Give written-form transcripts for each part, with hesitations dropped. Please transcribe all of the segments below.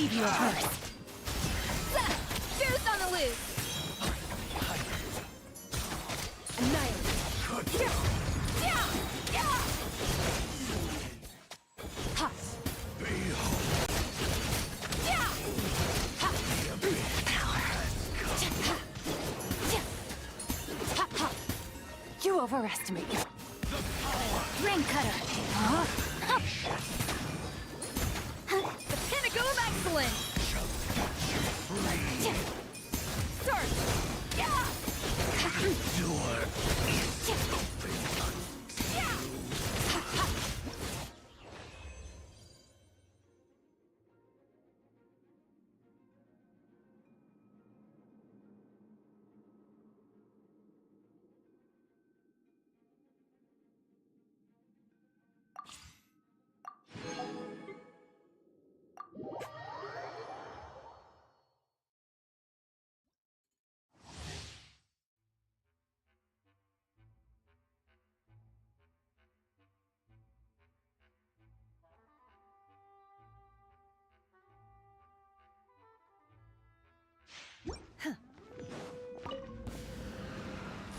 leave you a verse. Juice on the loose. Annihilate. You overestimate your Ring cutter. The pinnacle of excellence. Start.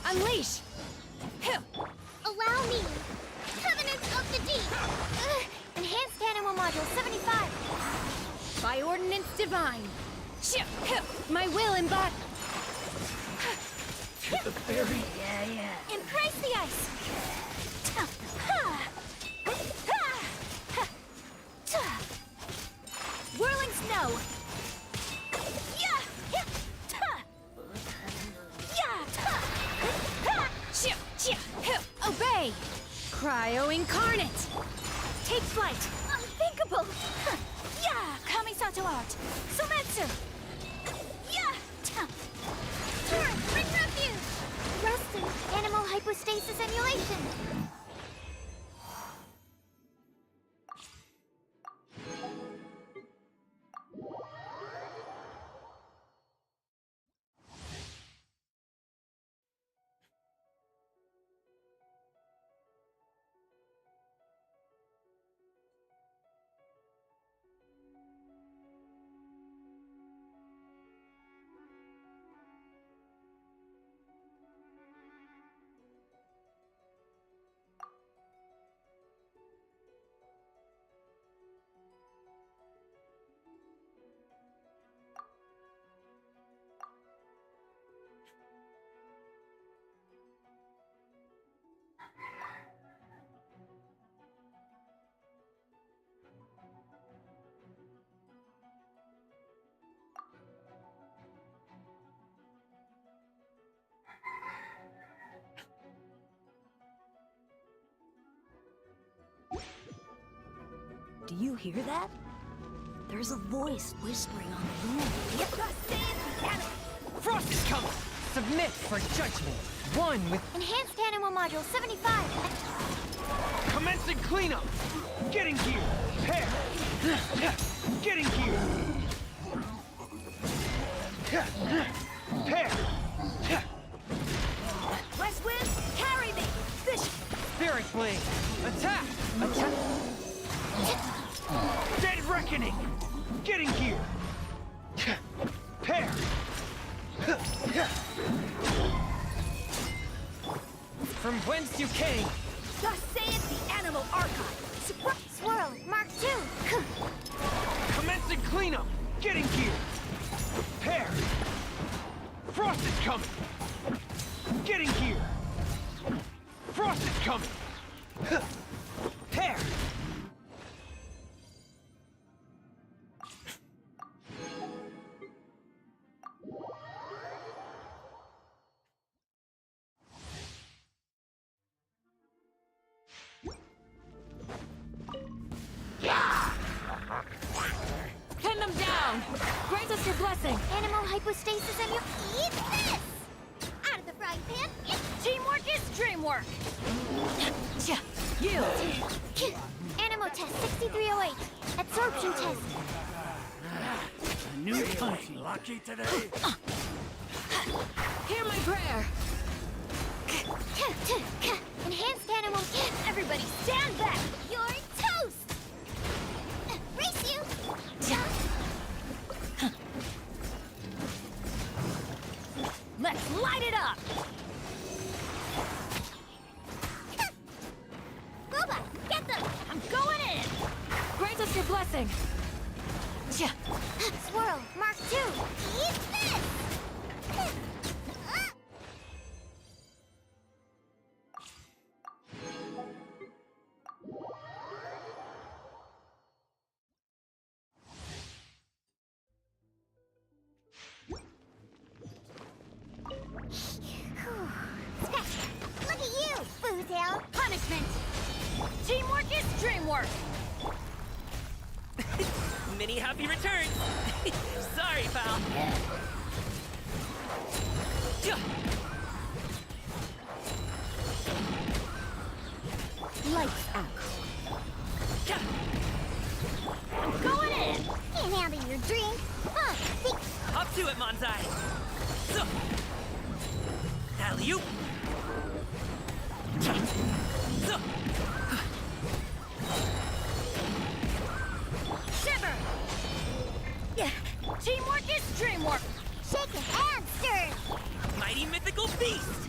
Unleash! Allow me! Covenants of the Deep! Enhanced Animal Module 75! By ordinance divine! My will embodied! To the fairy? Yeah. Embrace the ice! Whirling snow! Obey! Cryo incarnate! Take flight! Unthinkable! Kamisato art! Sumetsu! Turret, bring refuge! Resting, animal hypostasis emulation! Do you hear that? There's a voice whispering on the moon. Frost is coming! Submit for judgment. One with... Enhanced Animal Module 75! Commencing cleanup! Getting gear! Pair! Getting gear! Pair! West wind, carry me! Fish! Spirit blade! Attack! Attack! Dead reckoning! Getting gear! Pair! From whence you came! Thus saith the Animal Archive! Swirl, Mark II! Commencing cleanup! Getting gear! Pair! Frost is coming! Getting gear! Frost is coming! Pair! Pin them down! Grant us your blessing! Animal hypostasis and you eat this! Out of the frying pan! Teamwork is dreamwork! Yield! Animal test 6308. Absorption test. A new function. Lucky today. Hear my prayer! Enhanced animal. Everybody stand back! You're toast! Race you! Light it up! Robot, get them! I'm going in! Grant us your blessing! Yeah. Swirl, Mark II, eat this! Look at you, Foozale! Punishment! Teamwork is dreamwork! Many happy returns! Sorry, pal! Lights out. I'm going in! Can't handle your drink. Up to it, Manzai! So. Alley-oop! So. Shiver! Teamwork is dreamwork! Shaken and stirred. Mighty mythical beast!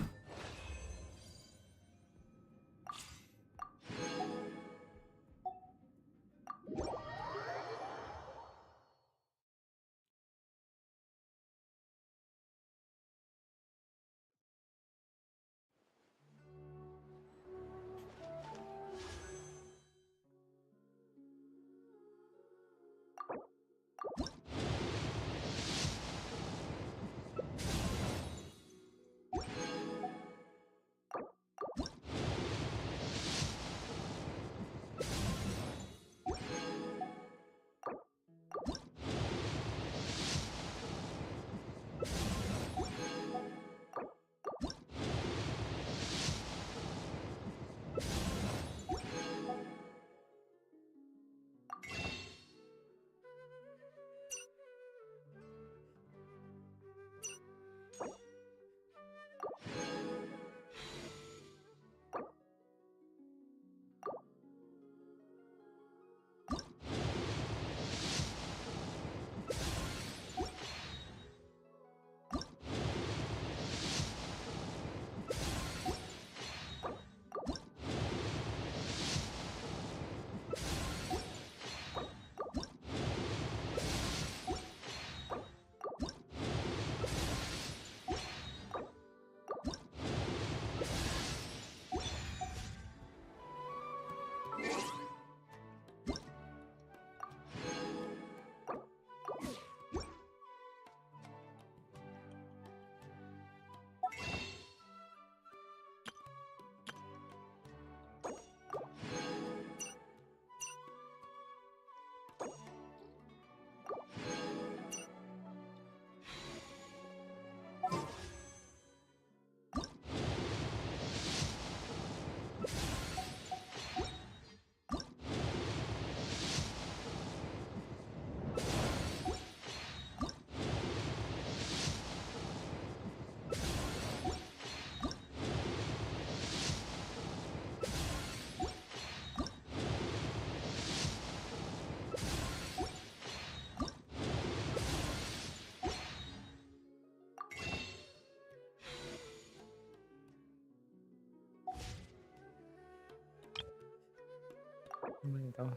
มึงต้อง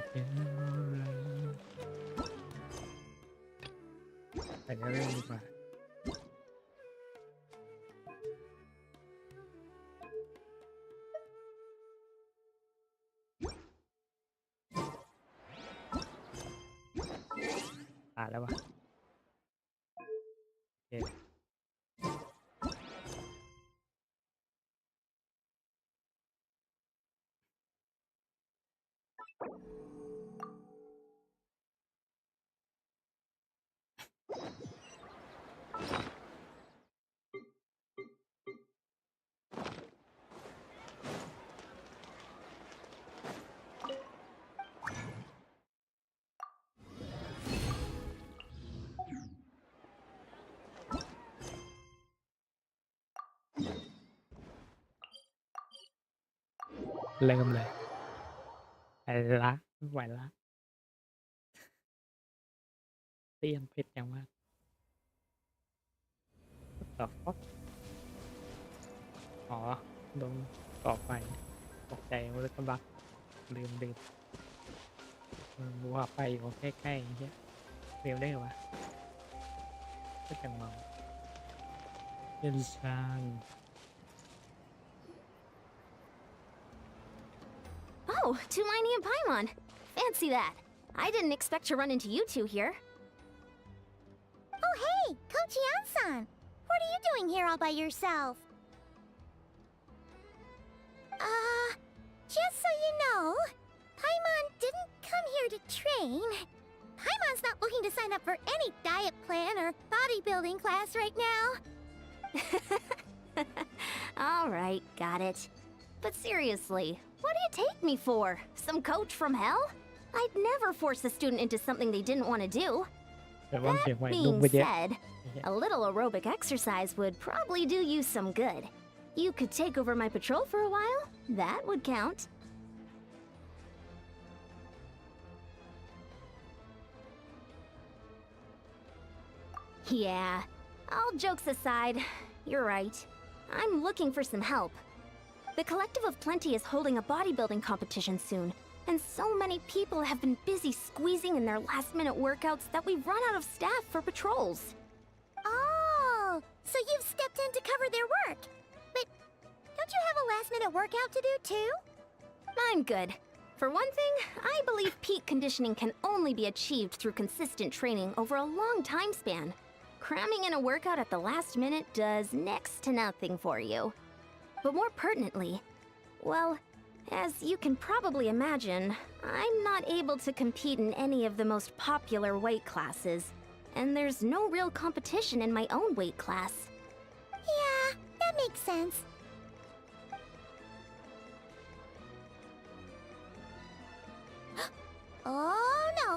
เป็นอะไรแต่ก็เรื่องดีกว่าแล้ววะโอเคเริ่มเลยไปละไม่ไหวละ เตียนเผ็ดอย่างมากต่อฟอกอ๋อโดนก่อไฟตกใจว่าจะบักลืมรู้ว่าไฟอยู่ใกล้ๆอย่างเงี้ยเร็วได้เหรอวะก็จังมองเป็นชาน Oh, Tulani and Paimon. Fancy that. I didn't expect to run into you two here. Oh, hey, Kochi-san. What are you doing here all by yourself? Just so you know, Paimon didn't come here to train. Paimon's not looking to sign up for any diet plan or bodybuilding class right now. All right, got it. But seriously, what do you take me for? Some coach from hell? I'd never force a student into something they didn't want to do. แต่ว่าเสียง That ไวลุก being ไปเยอะ said, a little aerobic exercise would probably do you some good. You could take over my patrol for a while. That would count. Yeah, all jokes aside, you're right. I'm looking for some help. The Collective of Plenty is holding a bodybuilding competition soon, and so many people have been busy squeezing in their last-minute workouts that we've run out of staff for patrols. Oh, so you've stepped in to cover their work. But don't you have a last-minute workout to do too? I'm good. For one thing, I believe peak conditioning can only be achieved through consistent training over a long time span. Cramming in a workout at the last minute does next to nothing for you. But more pertinently, well, as you can probably imagine, I'm not able to compete in any of the most popular weight classes, and there's no real competition in my own weight class. Yeah, that makes sense. Oh no!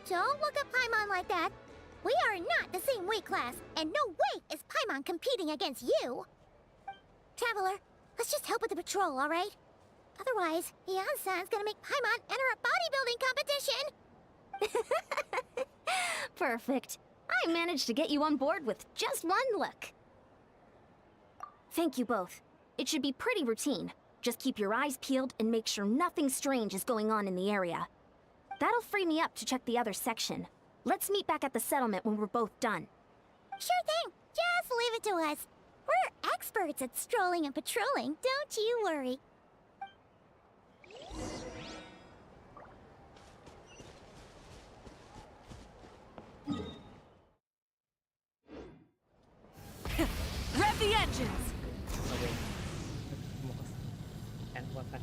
Don't look at Paimon like that. We are not the same weight class, and no way is Paimon competing against you. Traveler, let's just help with the patrol, all right? Otherwise, Yan-san's gonna make Paimon enter a bodybuilding competition. Perfect. I managed to get you on board with just one look. Thank you both. It should be pretty routine. Just keep your eyes peeled and make sure nothing strange is going on in the area. That'll free me up to check the other section. Let's meet back at the settlement when we're both done. Sure thing. Just leave it to us. We're experts at strolling and patrolling, don't you worry. Rev the engines! เอาเว้ยหมอแอนว่ากัน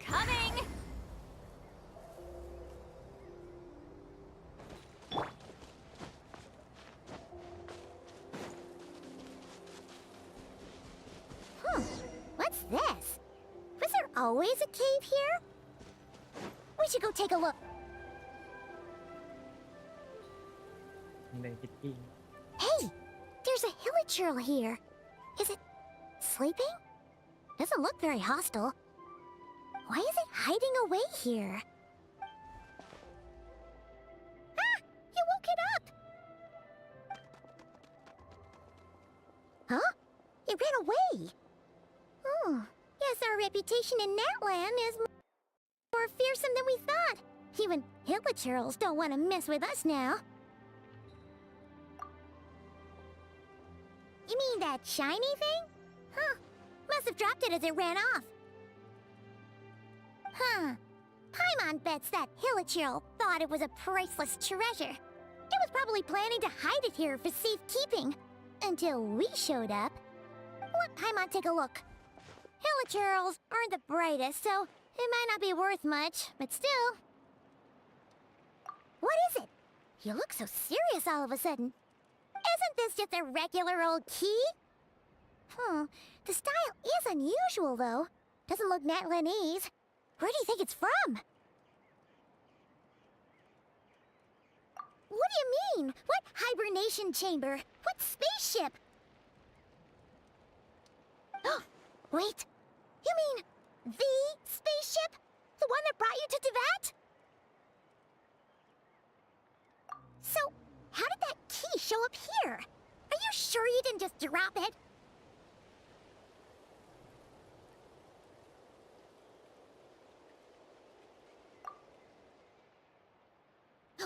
Coming! What's this? Was there always a cave here? We should go take a look. ในพิธี Hey, there's a hilichurl here. Is it sleeping? Doesn't look very hostile. Why is it hiding away here? Ah! You woke it up! Huh? It ran away. Oh, yes, our reputation in Natland is more fearsome than we thought. Even hilichurls don't want to mess with us now. You mean that shiny thing? Huh. Must have dropped it as it ran off. Huh. Paimon bets that hilichurl thought it was a priceless treasure. It was probably planning to hide it here for safekeeping. Until we showed up. Let Paimon take a look. Hilichurls aren't the brightest, so it might not be worth much, but still. What is it? You look so serious all of a sudden. Isn't this just a regular old key? The style is unusual, though. Doesn't look Natlanese. Where do you think it's from? What do you mean? What hibernation chamber? What spaceship? Wait, you mean the spaceship? The one that brought you to Tibet? So, how did that key show up here? Are you sure you didn't just drop it?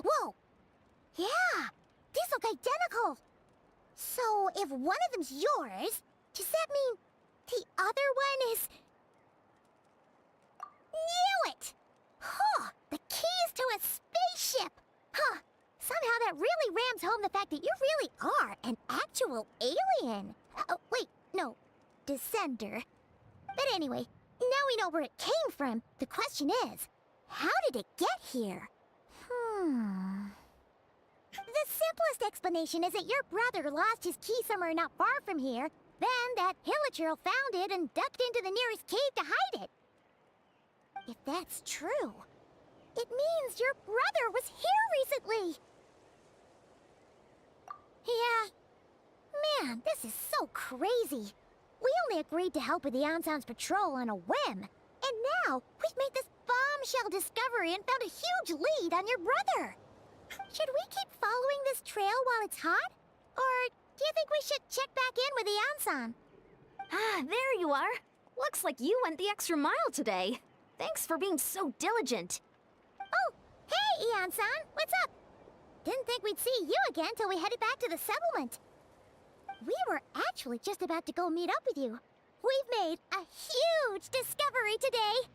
Whoa! Yeah! These look identical! So, if one of them's yours, does that mean the other one is... Knew it! Huh! The keys to a spaceship! Huh! Somehow that really rams home the fact that you really are an actual alien! Oh, wait, no. Descender. But anyway, now we know where it came from. The question is, how did it get here? The simplest explanation is that your brother lost his key somewhere not far from here. Then that hilichurl found it and ducked into the nearest cave to hide it. If that's true, it means your brother was here recently. Yeah. Man, this is so crazy. We only agreed to help with the Ansan's patrol on a whim. And now, we've made this bombshell discovery and found a huge lead on your brother. Should we keep following this trail while it's hot? Or do you think we should check back in with the Ansan? Ah, there you are. Looks like you went the extra mile today. Thanks for being so diligent. Oh, hey, Ian-san, what's up? Didn't think we'd see you again till we headed back to the settlement. We were actually just about to go meet up with you. We've made a huge discovery today.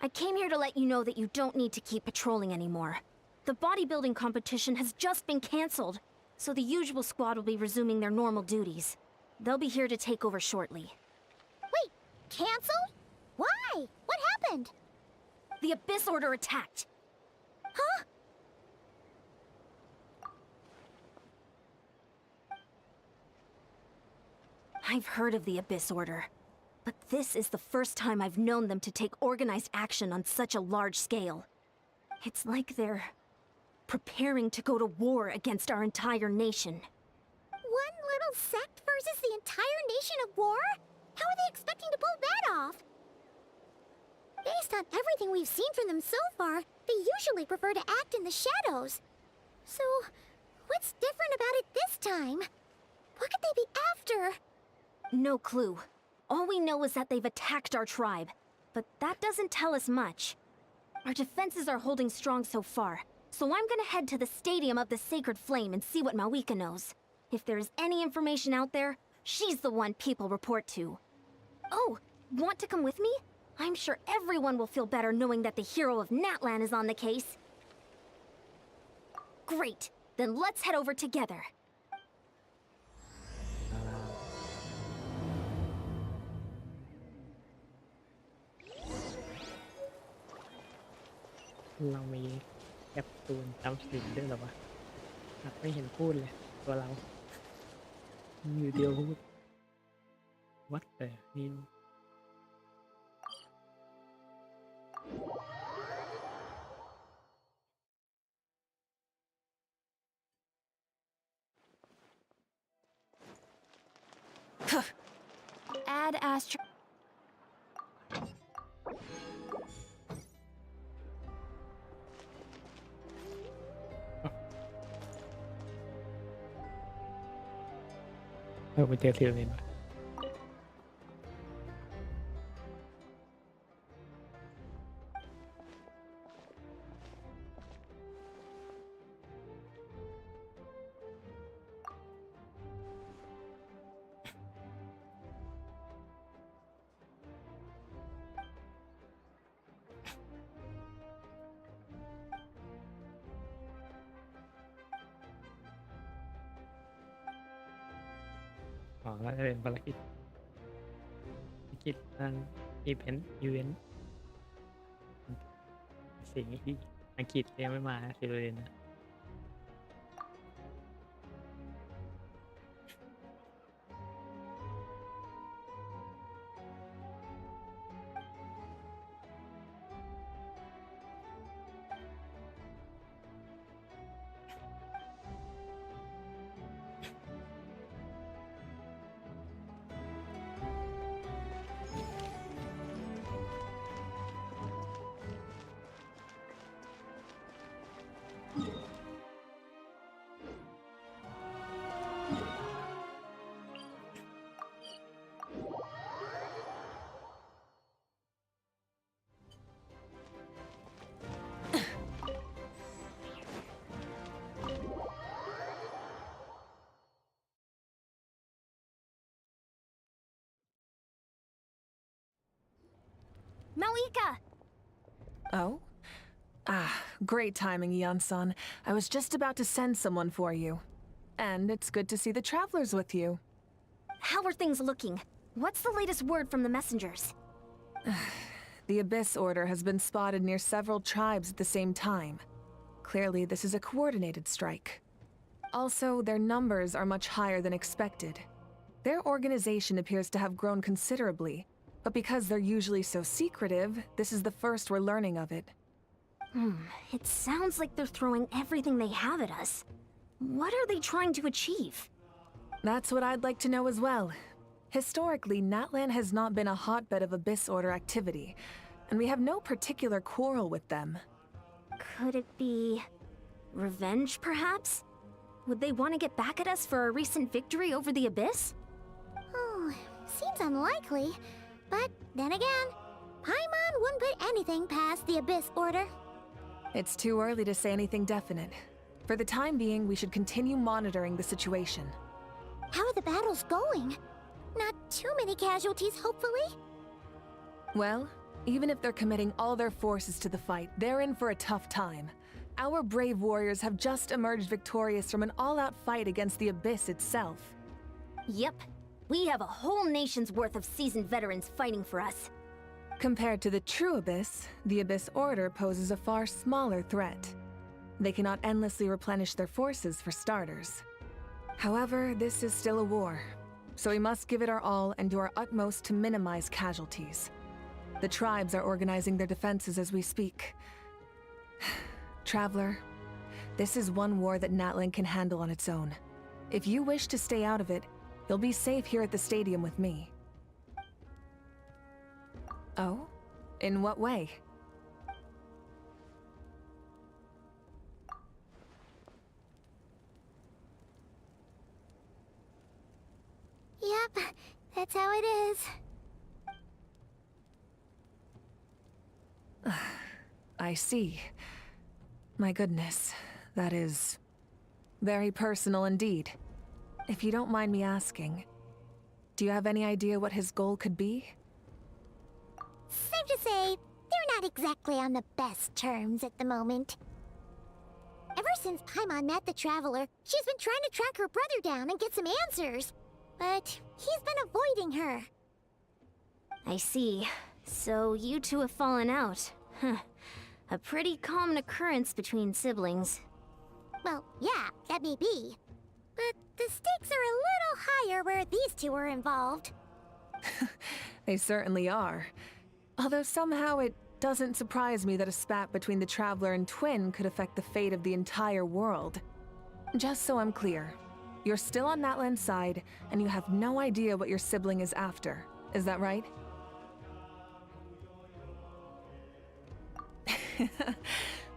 I came here to let you know that you don't need to keep patrolling anymore. The bodybuilding competition has just been cancelled, so the usual squad will be resuming their normal duties. They'll be here to take over shortly. Wait, canceled? Why? What happened? The Abyss Order attacked. Huh? I've heard of the Abyss Order, but this is the first time I've known them to take organized action on such a large scale. It's like they're preparing to go to war against our entire nation. One little sect versus the entire nation of war? How are they expecting to pull that off? Based on everything we've seen from them so far, they usually prefer to act in the shadows. So, what's different about it this time? What could they be after? No clue. All we know is that they've attacked our tribe, but that doesn't tell us much. Our defenses are holding strong so far, so I'm gonna head to the Stadium of the Sacred Flame and see what Malika knows. If there is any information out there, she's the one people report to. Oh, want to come with me? I'm sure everyone will feel better knowing that the hero of Natlan is on the case. Great, then let's head over together. เรามีแคปซูลจำสินด้วยเหรอวะไม่เห็นพูดเลยตัวเราอยู่เดียวพูดวัดแต่นี่ Add astro.ไปเจอทีละนิด อ๋อแล้วจะเป็นภารกิจทางอีเวนต์สิ่งที่อังกฤษยังไม่มาสิเลยนะ Maoika! Oh? Ah, great timing, Eon-san. I was just about to send someone for you. And it's good to see the travelers with you. How are things looking? What's the latest word from the messengers? The Abyss Order has been spotted near several tribes at the same time. Clearly, this is a coordinated strike. Also, their numbers are much higher than expected. Their organization appears to have grown considerably, but because they're usually so secretive, this is the first we're learning of it. It sounds like they're throwing everything they have at us. What are they trying to achieve? That's what I'd like to know as well. Historically, Natlan has not been a hotbed of Abyss Order activity, and we have no particular quarrel with them. Could it be... revenge, perhaps? Would they want to get back at us for a recent victory over the Abyss? Oh, seems unlikely. But then again, Paimon wouldn't put anything past the Abyss Order. It's too early to say anything definite. For the time being, we should continue monitoring the situation. How are the battles going? Not too many casualties, hopefully? Well, even if they're committing all their forces to the fight, they're in for a tough time. Our brave warriors have just emerged victorious from an all-out fight against the Abyss itself. Yep. We have a whole nation's worth of seasoned veterans fighting for us. Compared to the true Abyss, the Abyss Order poses a far smaller threat. They cannot endlessly replenish their forces for starters. However, this is still a war, so we must give it our all and do our utmost to minimize casualties. The tribes are organizing their defenses as we speak. Traveler, this is one war that Natlan can handle on its own. If you wish to stay out of it, you'll be safe here at the stadium with me. Oh? In what way? Yep, that's how it is. I see. My goodness, that is... very personal indeed. If you don't mind me asking, do you have any idea what his goal could be? Safe to say, they're not exactly on the best terms at the moment. Ever since Paimon met the Traveler, she's been trying to track her brother down and get some answers. But he's been avoiding her. I see. So you two have fallen out. Huh. A pretty common occurrence between siblings. Well, yeah, that may be. But the stakes are a little higher where these two are involved. They certainly are. Although somehow it doesn't surprise me that a spat between the Traveler and Twin could affect the fate of the entire world. Just so I'm clear, you're still on Natlan's side, and you have no idea what your sibling is after. Is that right?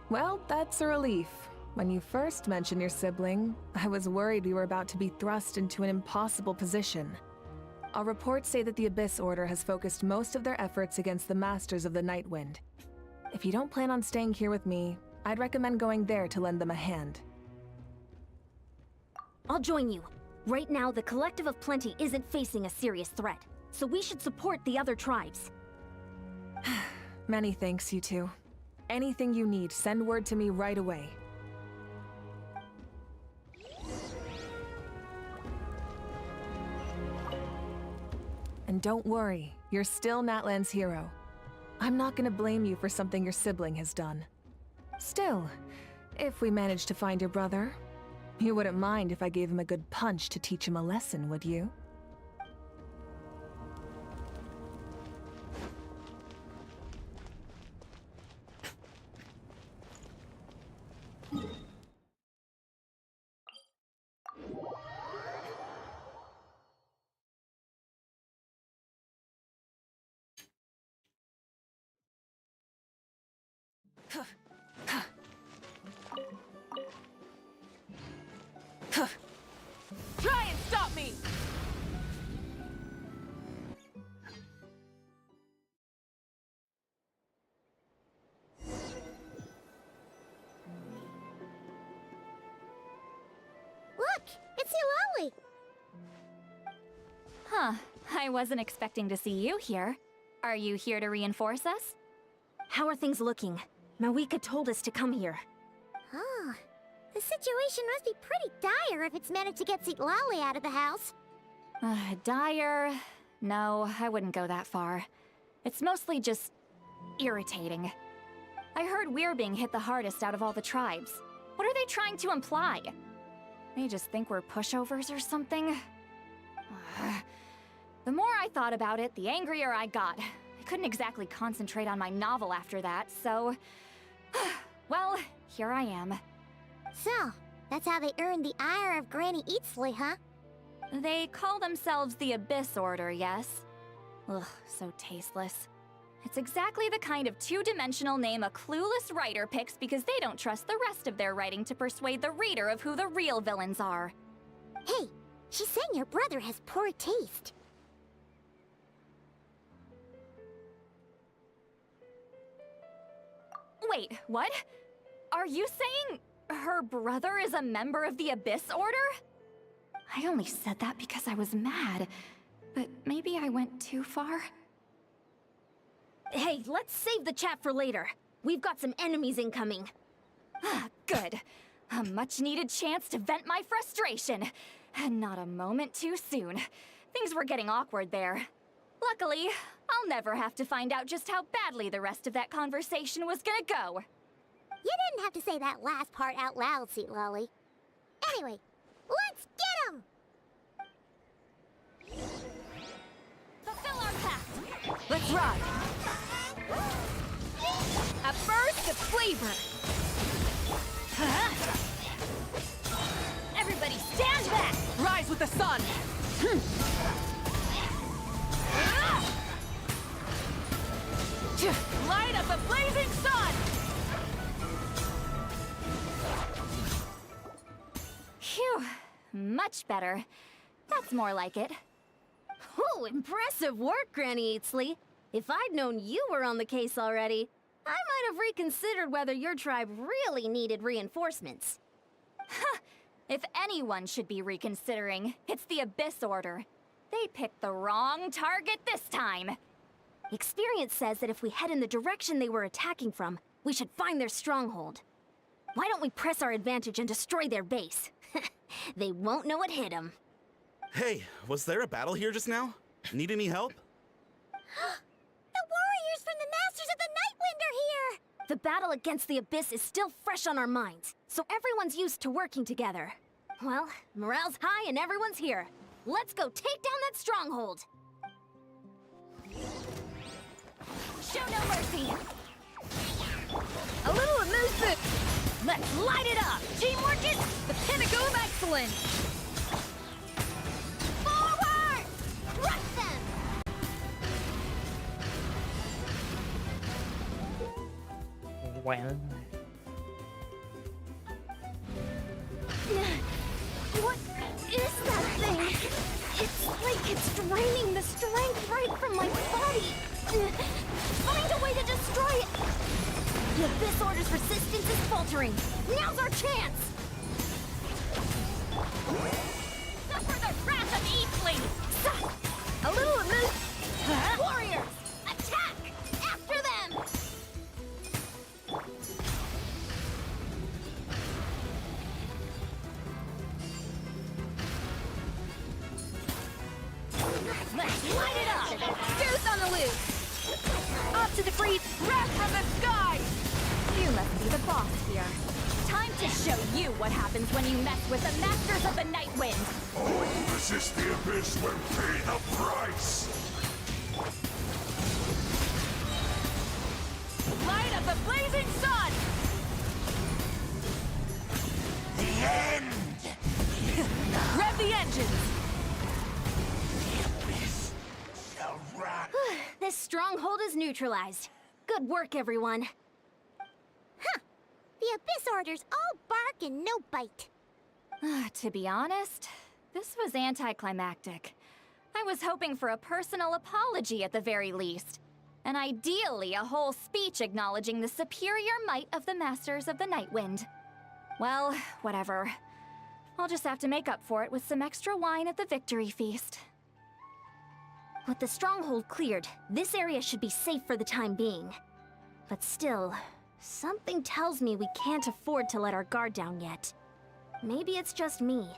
Well, that's a relief. When you first mentioned your sibling, I was worried we were about to be thrust into an impossible position. Our reports say that the Abyss Order has focused most of their efforts against the Masters of the Nightwind. If you don't plan on staying here with me, I'd recommend going there to lend them a hand. I'll join you. Right now, the Collective of Plenty isn't facing a serious threat, so we should support the other tribes. Many thanks, you two. Anything you need, send word to me right away. And don't worry, you're still Natlan's hero. I'm not gonna blame you for something your sibling has done. Still, if we manage to find your brother, you wouldn't mind if I gave him a good punch to teach him a lesson, would you? Try and stop me! Look, it's Eulalie! Huh, I wasn't expecting to see you here. Are you here to reinforce us? How are things looking? Mawika told us to come here. Oh, the situation must be pretty dire if it's managed to get Lolly out of the house. Dire? No, I wouldn't go that far. It's mostly just irritating. I heard we're being hit the hardest out of all the tribes. What are they trying to imply? They just think we're pushovers or something? The more I thought about it, the angrier I got. I couldn't exactly concentrate on my novel after that, so... well, here I am. So, that's how they earned the ire of Granny Eatsley, huh? They call themselves the Abyss Order, yes? Ugh, so tasteless. It's exactly the kind of two-dimensional name a clueless writer picks because they don't trust the rest of their writing to persuade the reader of who the real villains are. Hey, she's saying your brother has poor taste. Wait, what? Are you saying her brother is a member of the Abyss Order? I only said that because I was mad, but maybe I went too far. Hey, let's save the chat for later. We've got some enemies incoming. Good. A much-needed chance to vent my frustration. And not a moment too soon. Things were getting awkward there. Luckily, I'll never have to find out just how badly the rest of that conversation was gonna go. You didn't have to say that last part out loud, Sweet Lolly. Anyway, let's get him! Fulfill our pact! Let's ride! A burst of flavor! Everybody stand back! Rise with the sun! Light up the blazing sun! Phew, much better. That's more like it. Oh, impressive work, Granny Eatsley. If I'd known you were on the case already, I might have reconsidered whether your tribe really needed reinforcements. If anyone should be reconsidering, it's the Abyss Order. They picked the wrong target this time. Experience says that if we head in the direction they were attacking from, we should find their stronghold. Why don't we press our advantage and destroy their base? They won't know it hit them. Hey, was there a battle here just now? Need any help? The warriors from the Masters of the Nightwind are here! The battle against the Abyss is still fresh on our minds, so everyone's used to working together. Well, morale's high and everyone's here. Let's go take down that stronghold! Show no mercy! A little amusement! Let's light it up! Teamwork is the pinnacle of excellence! Forward! Crush them! Well, What is that thing? It's like it's draining the strength right from my body. Find a way to destroy it! The Abyss Order's resistance is faltering. Now's our chance! Suffer the wrath of Eatsley! A little amuse... Warriors! Attack! After them! Let's light it up! Goose on the loose! Up to defeat wrath from the sky! You must be the boss here. Time to show you what happens when you mess with the Masters of the Nightwind! All who resist the Abyss will pay the price! Light up the blazing sun! The end! Rev the engines! The Abyss shall rise! This stronghold is neutralized. Good work, everyone. The Abyss Order's all bark and no bite. To be honest, this was anticlimactic. I was hoping for a personal apology at the very least. And ideally a whole speech acknowledging the superior might of the Masters of the Nightwind. Well, whatever. I'll just have to make up for it with some extra wine at the victory feast. With the stronghold cleared, this area should be safe for the time being. But still, something tells me we can't afford to let our guard down yet. Maybe it's just me,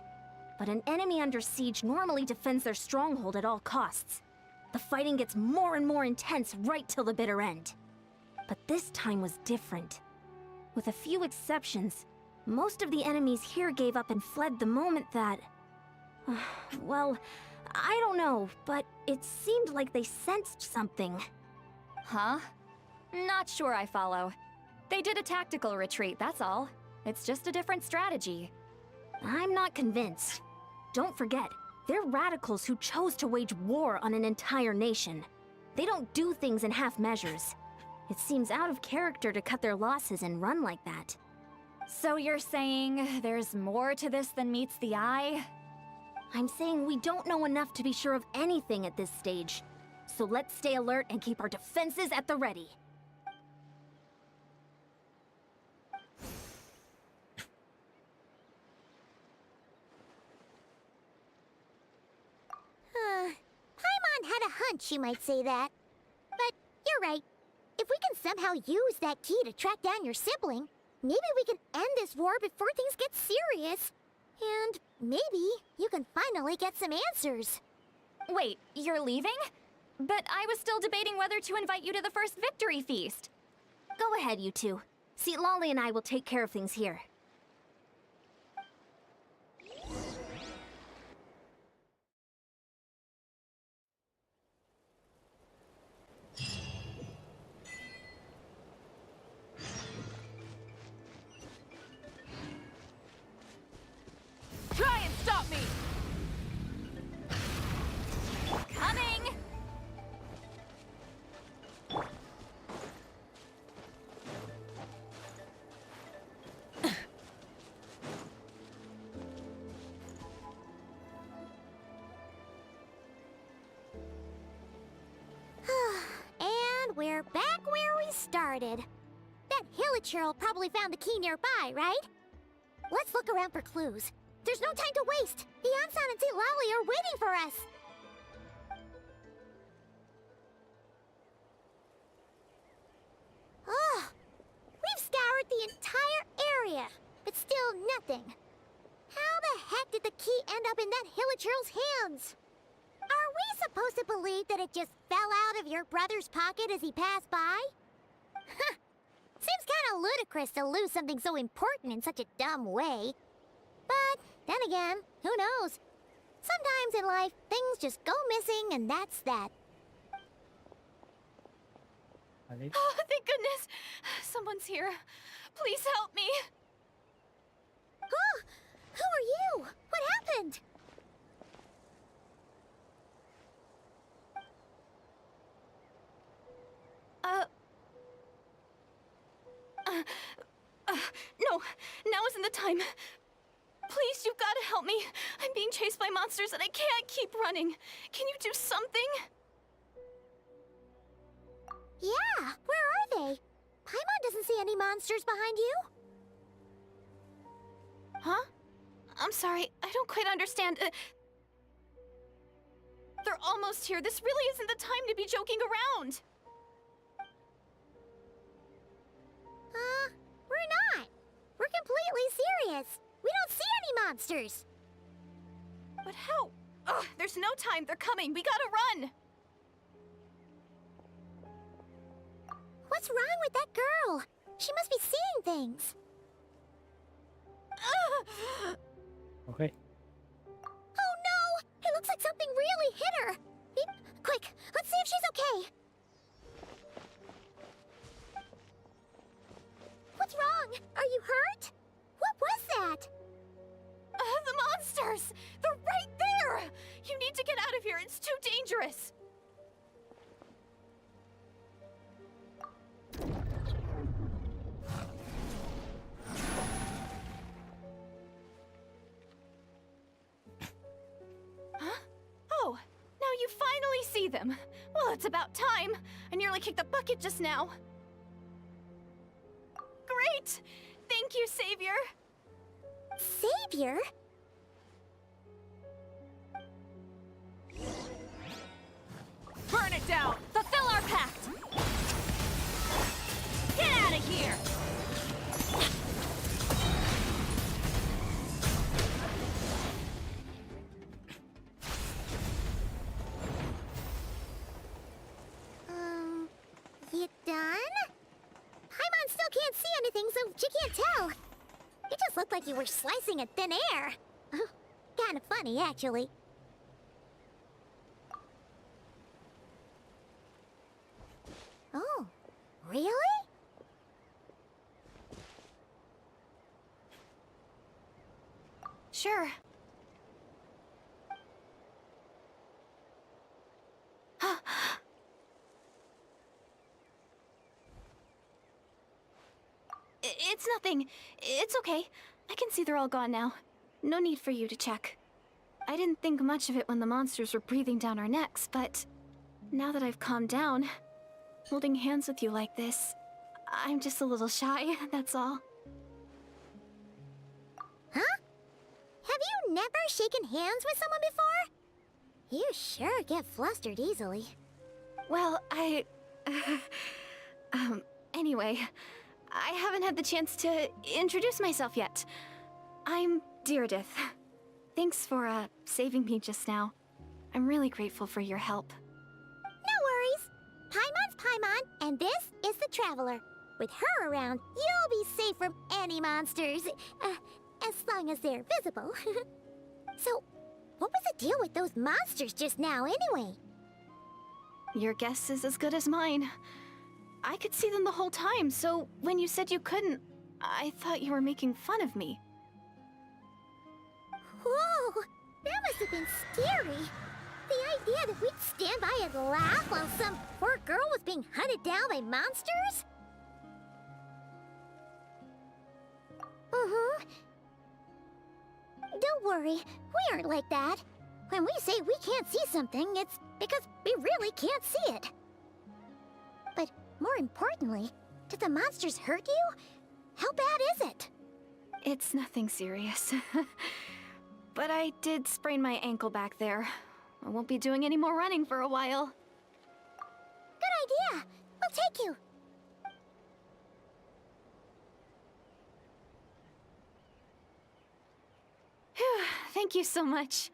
but an enemy under siege normally defends their stronghold at all costs. The fighting gets more and more intense right till the bitter end. But this time was different. With a few exceptions, most of the enemies here gave up and fled the moment that... well, I don't know, but it seemed like they sensed something. Huh? Not sure I follow. They did a tactical retreat, that's all. It's just a different strategy. I'm not convinced. Don't forget, they're radicals who chose to wage war on an entire nation. They don't do things in half measures. It seems out of character to cut their losses and run like that. So you're saying there's more to this than meets the eye? I'm saying we don't know enough to be sure of anything at this stage. So let's stay alert and keep our defenses at the ready. Paimon had a hunch you might say that. But you're right. If we can somehow use that key to track down your sibling, maybe we can end this war before things get serious. And maybe you can finally get some answers. Wait, you're leaving? But I was still debating whether to invite you to the first victory feast. Go ahead, you two. See, Lolly and I will take care of things here. Try and stop me! Coming! And we're back where we started. That Hilichurl probably found the key nearby, right? Let's look around for clues. There's no time to waste! The Ansan and St. Lolly are waiting for us! Ugh! We've scoured the entire area, but still nothing. How the heck did the key end up in that Hilichurl's hands? Are we supposed to believe that it just fell out of your brother's pocket as he passed by? Huh! Seems kinda ludicrous to lose something so important in such a dumb way. But then again, who knows? Sometimes in life, things just go missing and that's that. Oh, thank goodness! Someone's here. Please help me! Huh? Who are you? What happened? No, now isn't the time. Please, you've got to help me. I'm being chased by monsters and I can't keep running. Can you do something? Yeah, where are they? Paimon doesn't see any monsters behind you. Huh? I'm sorry, I don't quite understand. They're almost here. This really isn't the time to be joking around. We're not. We're completely serious. We don't see any monsters. But how? Ugh, there's no time. They're coming. We gotta run. What's wrong with that girl? She must be seeing things. Okay. Oh no! It looks like something really hit her. Quick, let's see if she's okay. What's wrong? Are you hurt? What was that? The monsters! They're right there! You need to get out of here. It's too dangerous. Huh? Oh, now you finally see them. Well, it's about time. I nearly kicked the bucket just now. Great! Thank you, Savior! down! Fulfill our pact! Get out of here! You done? Paimon still can't see anything, so she can't tell. It just looked like you were slicing at thin air. Kind of funny, actually. Oh, really? Sure. It's nothing. It's okay. I can see they're all gone now. No need for you to check. I didn't think much of it when the monsters were breathing down our necks, but now that I've calmed down, holding hands with you like this, I'm just a little shy, that's all. Huh? Have you never shaken hands with someone before? You sure get flustered easily. Well, anyway, I haven't had the chance to introduce myself yet. I'm Deirdith. Thanks for, saving me just now. I'm really grateful for your help. No worries. Paimon's Paimon, and this is the Traveler. With her around, you'll be safe from any monsters. As long as they're visible. So, what was the deal with those monsters just now, anyway? Your guess is as good as mine. I could see them the whole time, so when you said you couldn't, I thought you were making fun of me. Whoa! That must have been scary. The idea that we'd stand by and laugh while some poor girl was being hunted down by monsters? Don't worry, we aren't like that. When we say we can't see something, it's because we really can't see it. But more importantly, did the monsters hurt you? How bad is it? It's nothing serious. But I did sprain my ankle back there. I won't be doing any more running for a while. Good idea! We'll take you! Phew, thank you so much.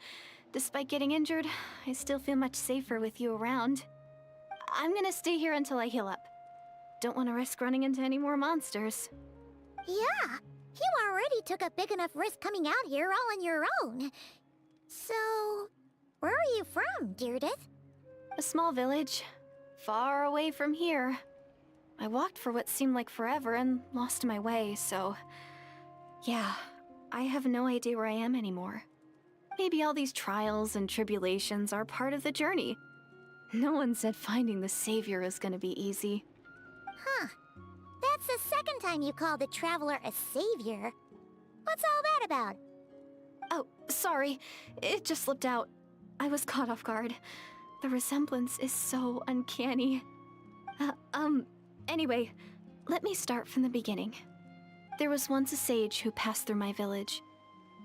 Despite getting injured, I still feel much safer with you around. I'm gonna stay here until I heal up. Don't want to risk running into any more monsters. Yeah, you already took a big enough risk coming out here all on your own. So, where are you from, Deirdith? A small village, far away from here. I walked for what seemed like forever and lost my way, so... yeah, I have no idea where I am anymore. Maybe all these trials and tribulations are part of the journey. No one said finding the Savior is gonna be easy. Huh. That's the second time you called the Traveler a savior. What's all that about? Oh, sorry. It just slipped out. I was caught off guard. The resemblance is so uncanny. Anyway, let me start from the beginning. There was once a sage who passed through my village.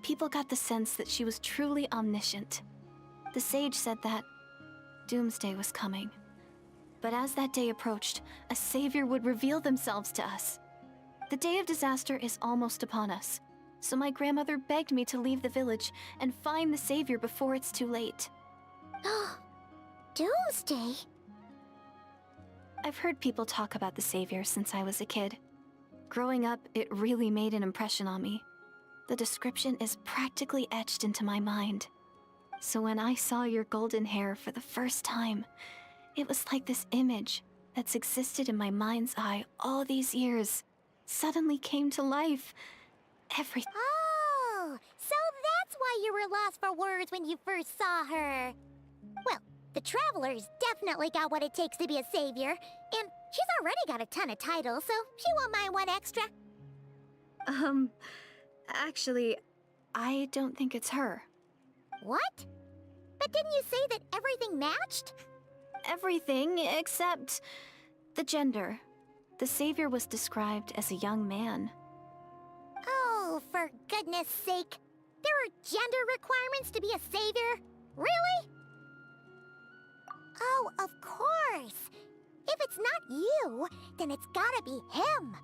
People got the sense that she was truly omniscient. The sage said that doomsday was coming. But as that day approached, a savior would reveal themselves to us. The day of disaster is almost upon us, so my grandmother begged me to leave the village and find the savior before it's too late. Doomsday? I've heard people talk about the savior since I was a kid. Growing up, it really made an impression on me. The description is practically etched into my mind. So when I saw your golden hair for the first time, it was like this image that's existed in my mind's eye all these years suddenly came to life. Everything. Oh, so that's why you were lost for words when you first saw her. Well, the Traveler's definitely got what it takes to be a savior, and she's already got a ton of titles, so she won't mind one extra. Actually, I don't think it's her. What? But didn't you say that everything matched? Everything except the gender. The savior was described as a young man. Oh, for goodness sake. There are gender requirements to be a savior? Really? Oh, of course. not you, then it's gotta be him.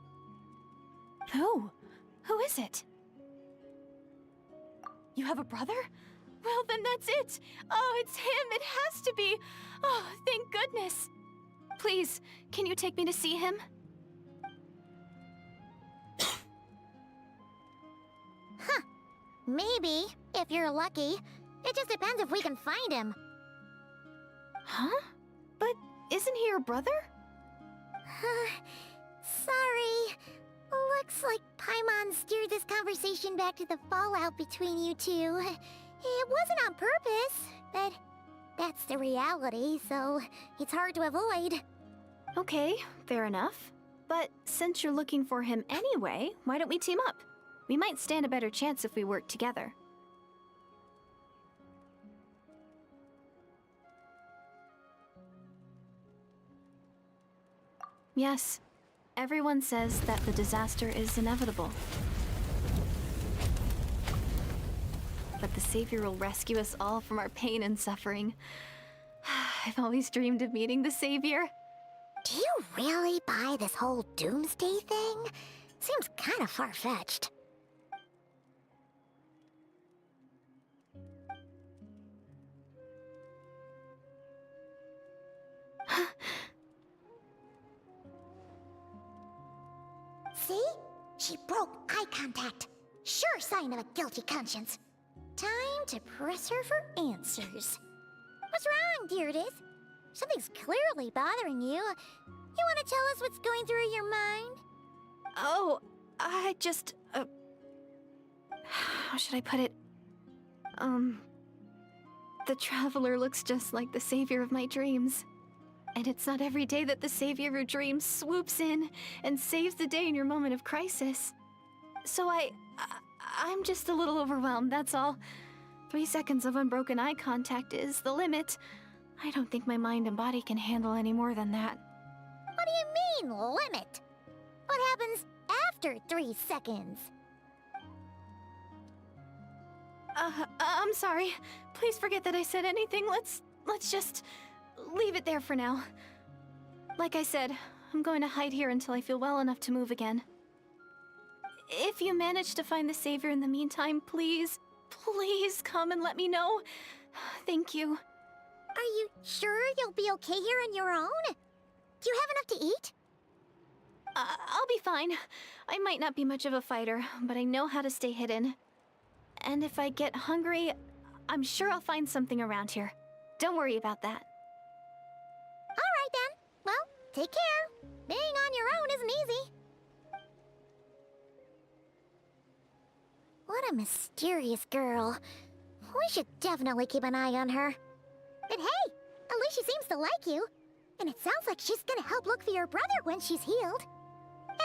Who? Who is it? You have a brother? Well, then that's it. Oh, it's him. It has to be. Oh, thank goodness. Please, can you take me to see him? Maybe, if you're lucky. It just depends if we can find him. Huh? But isn't he your brother? Sorry. Looks like Paimon steered this conversation back to the fallout between you two. It wasn't on purpose, but that's the reality, so it's hard to avoid. Okay, fair enough. But since you're looking for him anyway, why don't we team up? We might stand a better chance if we work together. Yes, everyone says that the disaster is inevitable. But the Savior will rescue us all from our pain and suffering. I've always dreamed of meeting the Savior. Do you really buy this whole doomsday thing? Seems kind of far-fetched. See? She broke eye contact. Sure sign of a guilty conscience. Time to press her for answers. What's wrong, Deirdis? Something's clearly bothering you. You want to tell us what's going through your mind? Oh, I just, how should I put it? The Traveler looks just like the Savior of my dreams. And it's not every day that the Savior of your dreams swoops in and saves the day in your moment of crisis. So I'm just a little overwhelmed, that's all. 3 seconds of unbroken eye contact is the limit. I don't think my mind and body can handle any more than that. What do you mean, limit? What happens after 3 seconds? I'm sorry. Please forget that I said anything. Let's just leave it there for now. Like I said, I'm going to hide here until I feel well enough to move again. If you manage to find the Savior in the meantime, please come and let me know. Thank you. Are you sure you'll be okay here on your own? Do you have enough to eat? I'll be fine. I might not be much of a fighter, but I know how to stay hidden. And if I get hungry, I'm sure I'll find something around here. Don't worry about that. Alright then. Well, take care. Being on your own isn't easy. What a mysterious girl. We should definitely keep an eye on her. But hey, at least she seems to like you. And it sounds like she's gonna help look for your brother when she's healed.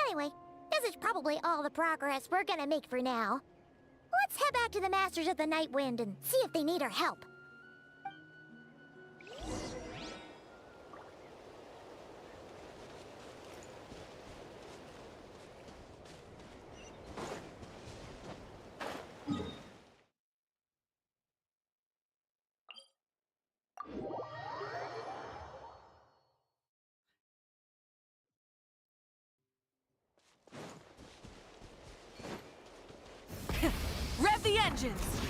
Anyway, this is probably all the progress we're gonna make for now. Let's head back to the Masters of the Night Wind and see if they need our help. Rev the engines!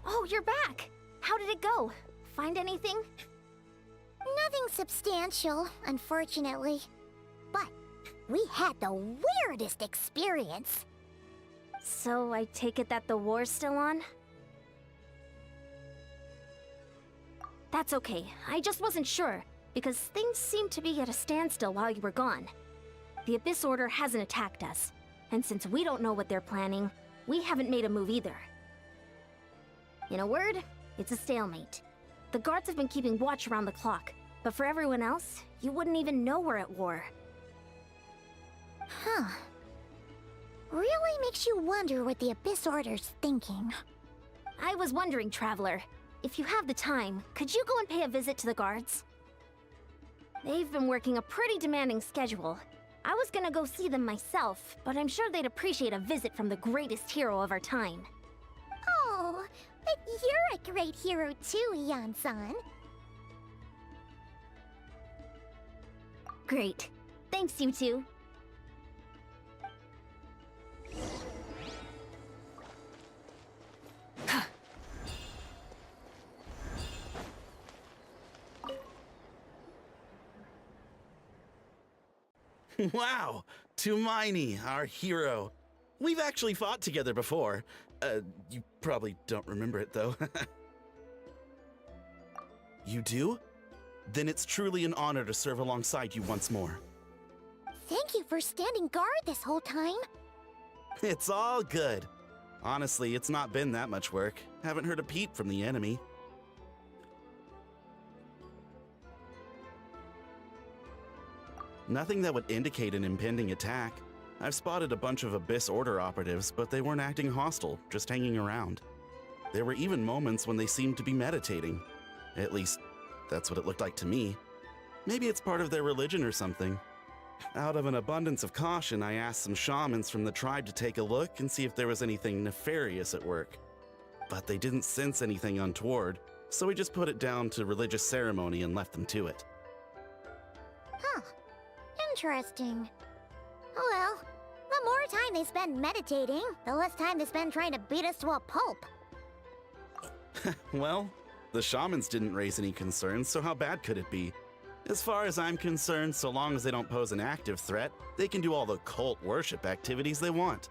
Oh, you're back! How did it go? Find anything? Nothing substantial, unfortunately. But we had the weirdest experience. So I take it that the war's still on? That's okay. I just wasn't sure, because things seemed to be at a standstill while you were gone. The Abyss Order hasn't attacked us, and since we don't know what they're planning, we haven't made a move either. In a word, it's a stalemate. The guards have been keeping watch around the clock, but for everyone else, you wouldn't even know we're at war. Huh. Really makes you wonder what the Abyss Order's thinking. I was wondering, Traveler, if you have the time, could you go and pay a visit to the guards? They've been working a pretty demanding schedule. I was gonna go see them myself, but I'm sure they'd appreciate a visit from the greatest hero of our time. Oh, but you're a great hero too, Yan-san. Great. Thanks, you two. Wow, Tumaini, our hero. We've actually fought together before. You probably don't remember it though. You do? Then it's truly an honor to serve alongside you once more. Thank you for standing guard this whole time. It's all good. Honestly, it's not been that much work. Haven't heard a peep from the enemy. Nothing that would indicate an impending attack. I've spotted a bunch of Abyss Order operatives, but they weren't acting hostile, just hanging around. There were even moments when they seemed to be meditating. At least, that's what it looked like to me. Maybe it's part of their religion or something. Out of an abundance of caution, I asked some shamans from the tribe to take a look and see if there was anything nefarious at work. But they didn't sense anything untoward, so we just put it down to religious ceremony and left them to it. Huh. Interesting. Oh well, the more time they spend meditating, the less time they spend trying to beat us to a pulp. Well, the shamans didn't raise any concerns, so how bad could it be? As far as I'm concerned, so long as they don't pose an active threat, they can do all the cult worship activities they want.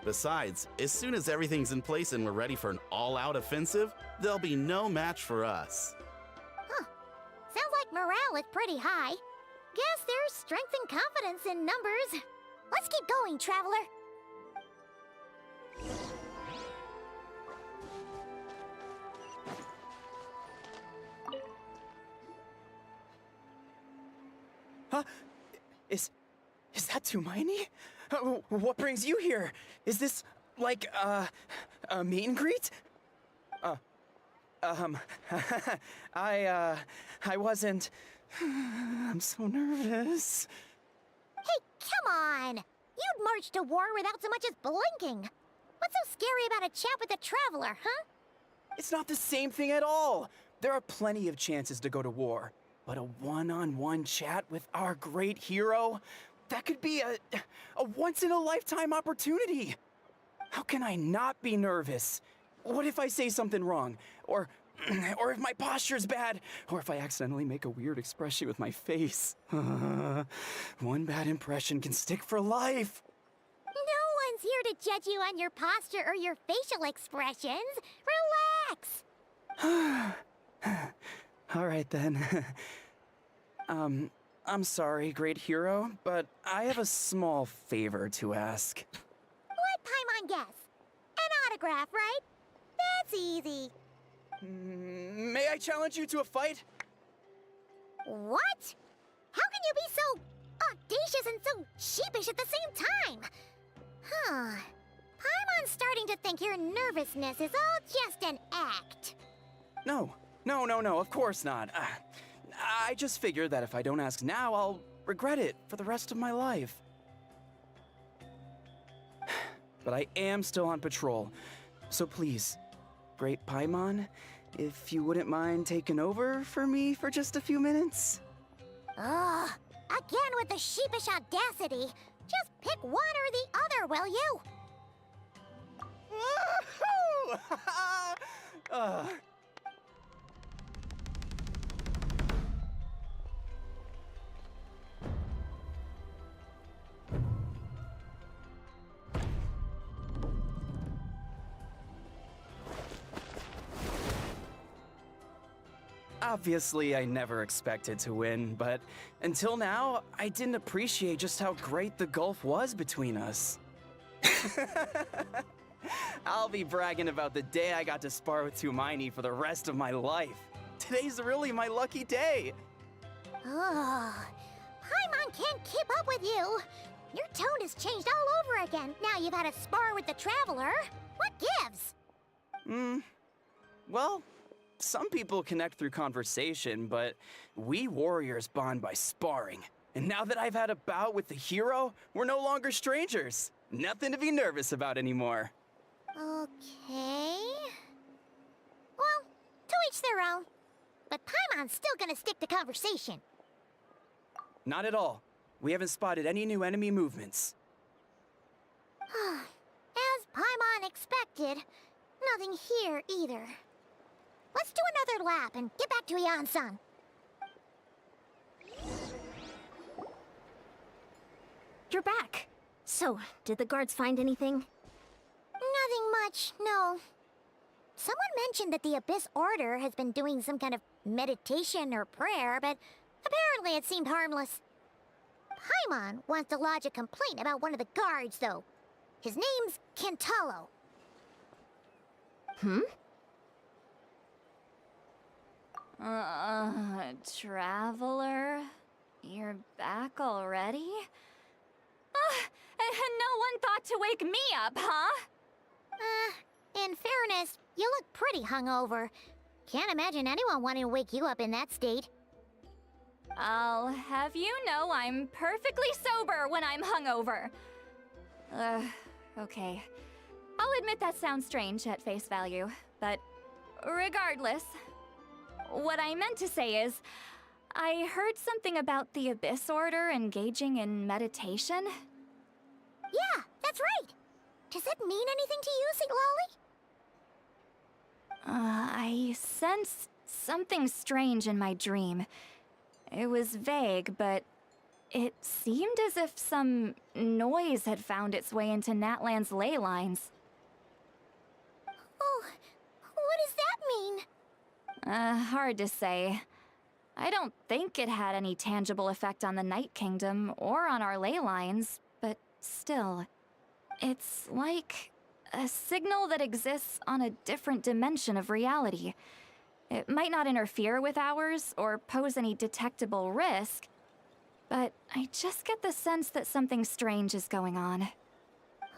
Besides, as soon as everything's in place and we're ready for an all-out offensive, there'll be no match for us. Huh. Sounds like morale is pretty high. Guess there's strength and confidence in numbers. Let's keep going, traveler. Huh? Is that Tumaini? What brings you here? Is this, like, a meet and greet? I wasn't... I'm so nervous. Hey, come on! You'd march to war without so much as blinking. What's so scary about a chat with a traveler, huh? It's not the same thing at all. There are plenty of chances to go to war. But a one-on-one chat with our great hero? That could be a once-in-a-lifetime opportunity. How can I not be nervous? What if I say something wrong? Or if my posture's bad? Or if I accidentally make a weird expression with my face? One bad impression can stick for life. No one's here to judge you on your posture or your facial expressions. Relax! All right, then. I'm sorry, great hero, but I have a small favor to ask. Let Paimon guess. An autograph, right? That's easy. May I challenge you to a fight? What? How can you be so audacious and so sheepish at the same time? Huh. Paimon's starting to think your nervousness is all just an act. No, of course not. I just figured that if I don't ask now, I'll regret it for the rest of my life. But I am still on patrol, so please, great Paimon, if you wouldn't mind taking over for me for just a few minutes? Ugh, again with the sheepish audacity. Just pick one or the other, will you? Woohoo! Obviously, I never expected to win, but until now, I didn't appreciate just how great the gulf was between us. I'll be bragging about the day I got to spar with Tumaini for the rest of my life. Today's really my lucky day. Ugh, Paimon can't keep up with you. Your tone has changed all over again. Now you've had a spar with the traveler. What gives? Well, some people connect through conversation, but we warriors bond by sparring. And now that I've had a bout with the hero, we're no longer strangers. Nothing to be nervous about anymore. Okay. Well, to each their own. But Paimon's still gonna stick to conversation. Not at all. We haven't spotted any new enemy movements. As Paimon expected, nothing here either. Let's do another lap and get back to Yan-san. You're back. So, did the guards find anything? Nothing much, no. Someone mentioned that the Abyss Order has been doing some kind of meditation or prayer, but apparently it seemed harmless. Paimon wants to lodge a complaint about one of the guards, though. His name's Kentaro. Traveler? You're back already? And no one thought to wake me up, huh? In fairness, you look pretty hungover. Can't imagine anyone wanting to wake you up in that state. I'll have you know I'm perfectly sober when I'm hungover. Okay. I'll admit that sounds strange at face value, but regardless, what I meant to say is, I heard something about the Abyss Order engaging in meditation. Yeah, that's right. Does it mean anything to you, St. Lolly? I sensed something strange in my dream. It was vague, but it seemed as if some noise had found its way into Natlan's ley lines. Oh, what does that mean? Hard to say. I don't think it had any tangible effect on the Night Kingdom or on our ley lines, but still, it's like a signal that exists on a different dimension of reality. It might not interfere with ours or pose any detectable risk, but I just get the sense that something strange is going on.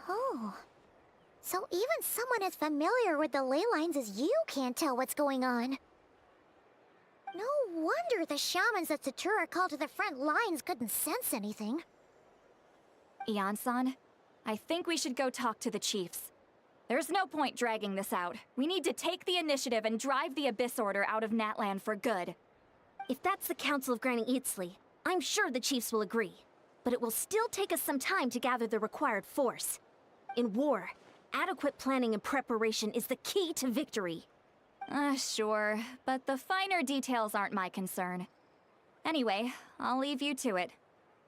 Oh. So even someone as familiar with the ley lines as you can't tell what's going on. No wonder the shamans that Satura called to the front lines couldn't sense anything. Ian-san, I think we should go talk to the chiefs. There's no point dragging this out. We need to take the initiative and drive the Abyss Order out of Natlan for good. If that's the Council of Granny Eatsley, I'm sure the chiefs will agree. But it will still take us some time to gather the required force. In war, adequate planning and preparation is the key to victory. Sure, but the finer details aren't my concern. Anyway, I'll leave you to it.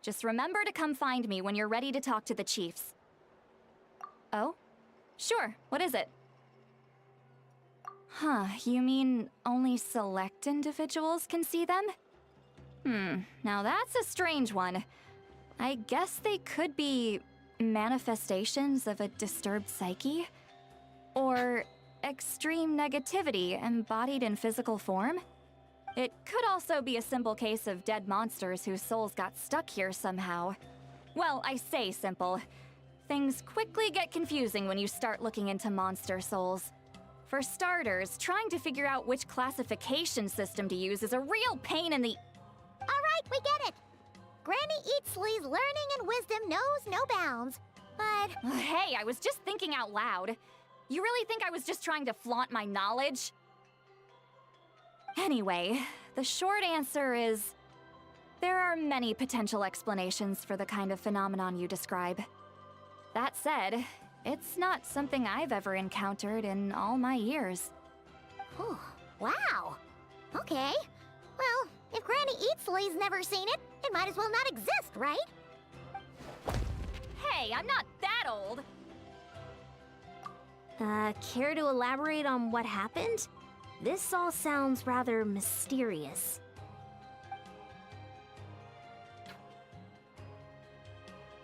Just remember to come find me when you're ready to talk to the chiefs. Oh? Sure, what is it? Huh, you mean only select individuals can see them? Now that's a strange one. I guess they could be manifestations of a disturbed psyche? Or extreme negativity embodied in physical form? It could also be a simple case of dead monsters whose souls got stuck here somehow. Well, I say simple. Things quickly get confusing when you start looking into monster souls. For starters, trying to figure out which classification system to use is a real pain in the... Alright, we get it! Granny Eatsley's learning and wisdom knows no bounds, but... Hey, I was just thinking out loud. You really think I was just trying to flaunt my knowledge? Anyway, the short answer is... there are many potential explanations for the kind of phenomenon you describe. That said, it's not something I've ever encountered in all my years. Oh, wow. Okay. Well, if Granny Eatsley's never seen it, it might as well not exist, right? Hey, I'm not that old! Care to elaborate on what happened? This all sounds rather mysterious.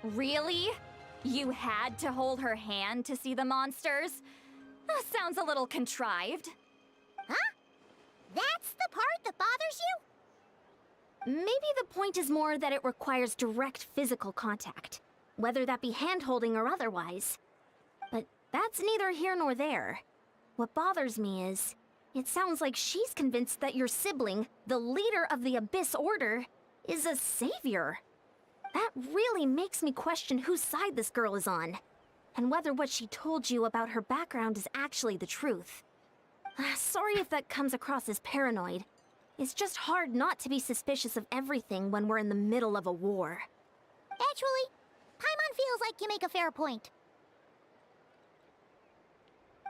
Really? You had to hold her hand to see the monsters? Sounds a little contrived. Huh? That's the part that bothers you? Maybe the point is more that it requires direct physical contact, whether that be hand-holding or otherwise. But that's neither here nor there. What bothers me is, it sounds like she's convinced that your sibling, the leader of the Abyss Order, is a savior. That really makes me question whose side this girl is on, and whether what she told you about her background is actually the truth. Sorry if that comes across as paranoid, It's just hard not to be suspicious of everything when we're in the middle of a war. Actually, Paimon feels like you make a fair point.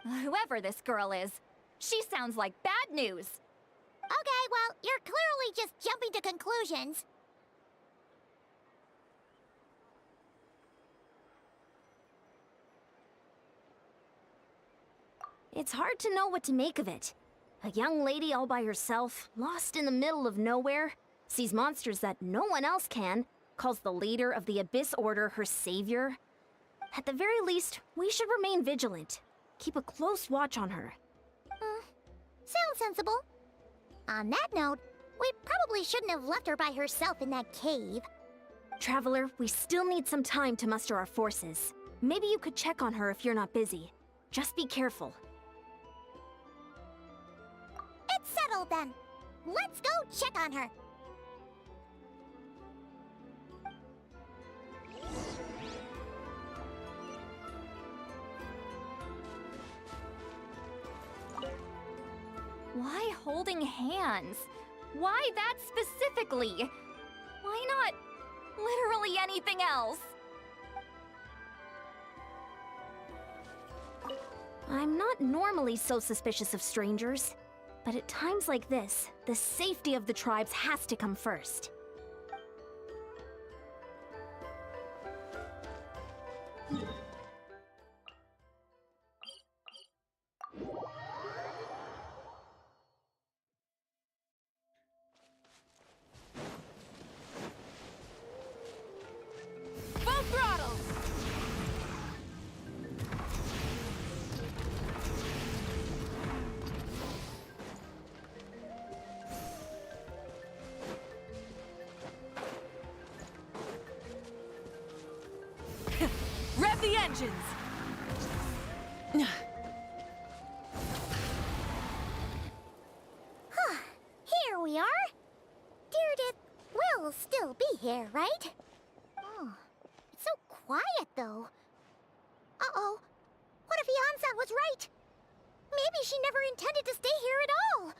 Whoever this girl is, she sounds like bad news. Okay, well, you're clearly just jumping to conclusions. It's hard to know what to make of it. A young lady all by herself, lost in the middle of nowhere, sees monsters that no one else can, calls the leader of the Abyss Order her savior. At the very least, we should remain vigilant. Keep a close watch on her. Sounds sensible. On that note, we probably shouldn't have left her by herself in that cave. Traveler, we still need some time to muster our forces. Maybe you could check on her if you're not busy. Just be careful. It's settled then. Let's go check on her. Why holding hands? Why that specifically? Why not literally anything else? I'm not normally so suspicious of strangers, but at times like this, the safety of the tribes has to come first. Full throttle! Rev the engines! Here we are. Deardith will still be here, right? Oh, it's so quiet though. Uh-oh. What if Yansan was right? Maybe she never intended to stay here at all.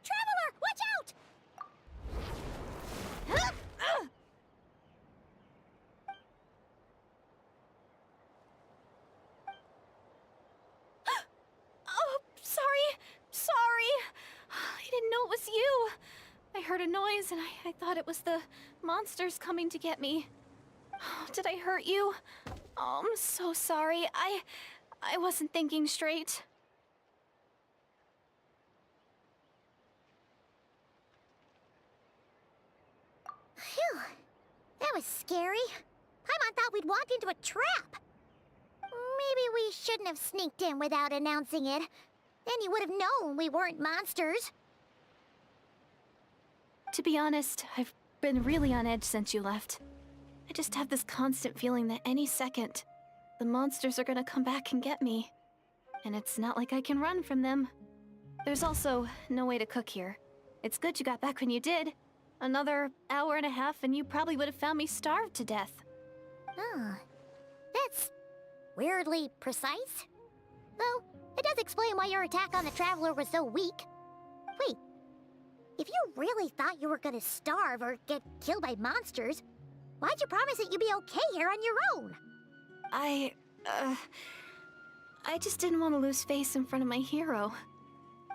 Traveler, watch out! Oh, sorry. I didn't know it was you. I heard a noise and I thought it was the monsters coming to get me. Oh, did I hurt you? Oh, I'm so sorry. I wasn't thinking straight. Phew. That was scary. Paimon thought we'd walked into a trap. Maybe we shouldn't have sneaked in without announcing it. Then you would have known we weren't monsters. To be honest, I've been really on edge since you left. I just have this constant feeling that any second, the monsters are gonna come back and get me. And it's not like I can run from them. There's also no way to cook here. It's good you got back when you did. Another hour and a half and you probably would have found me starved to death. Oh, that's weirdly precise. Though, it does explain why your attack on the Traveler was so weak. Wait, if you really thought you were gonna starve or get killed by monsters, why'd you promise that you'd be okay here on your own? I just didn't want to lose face in front of my hero.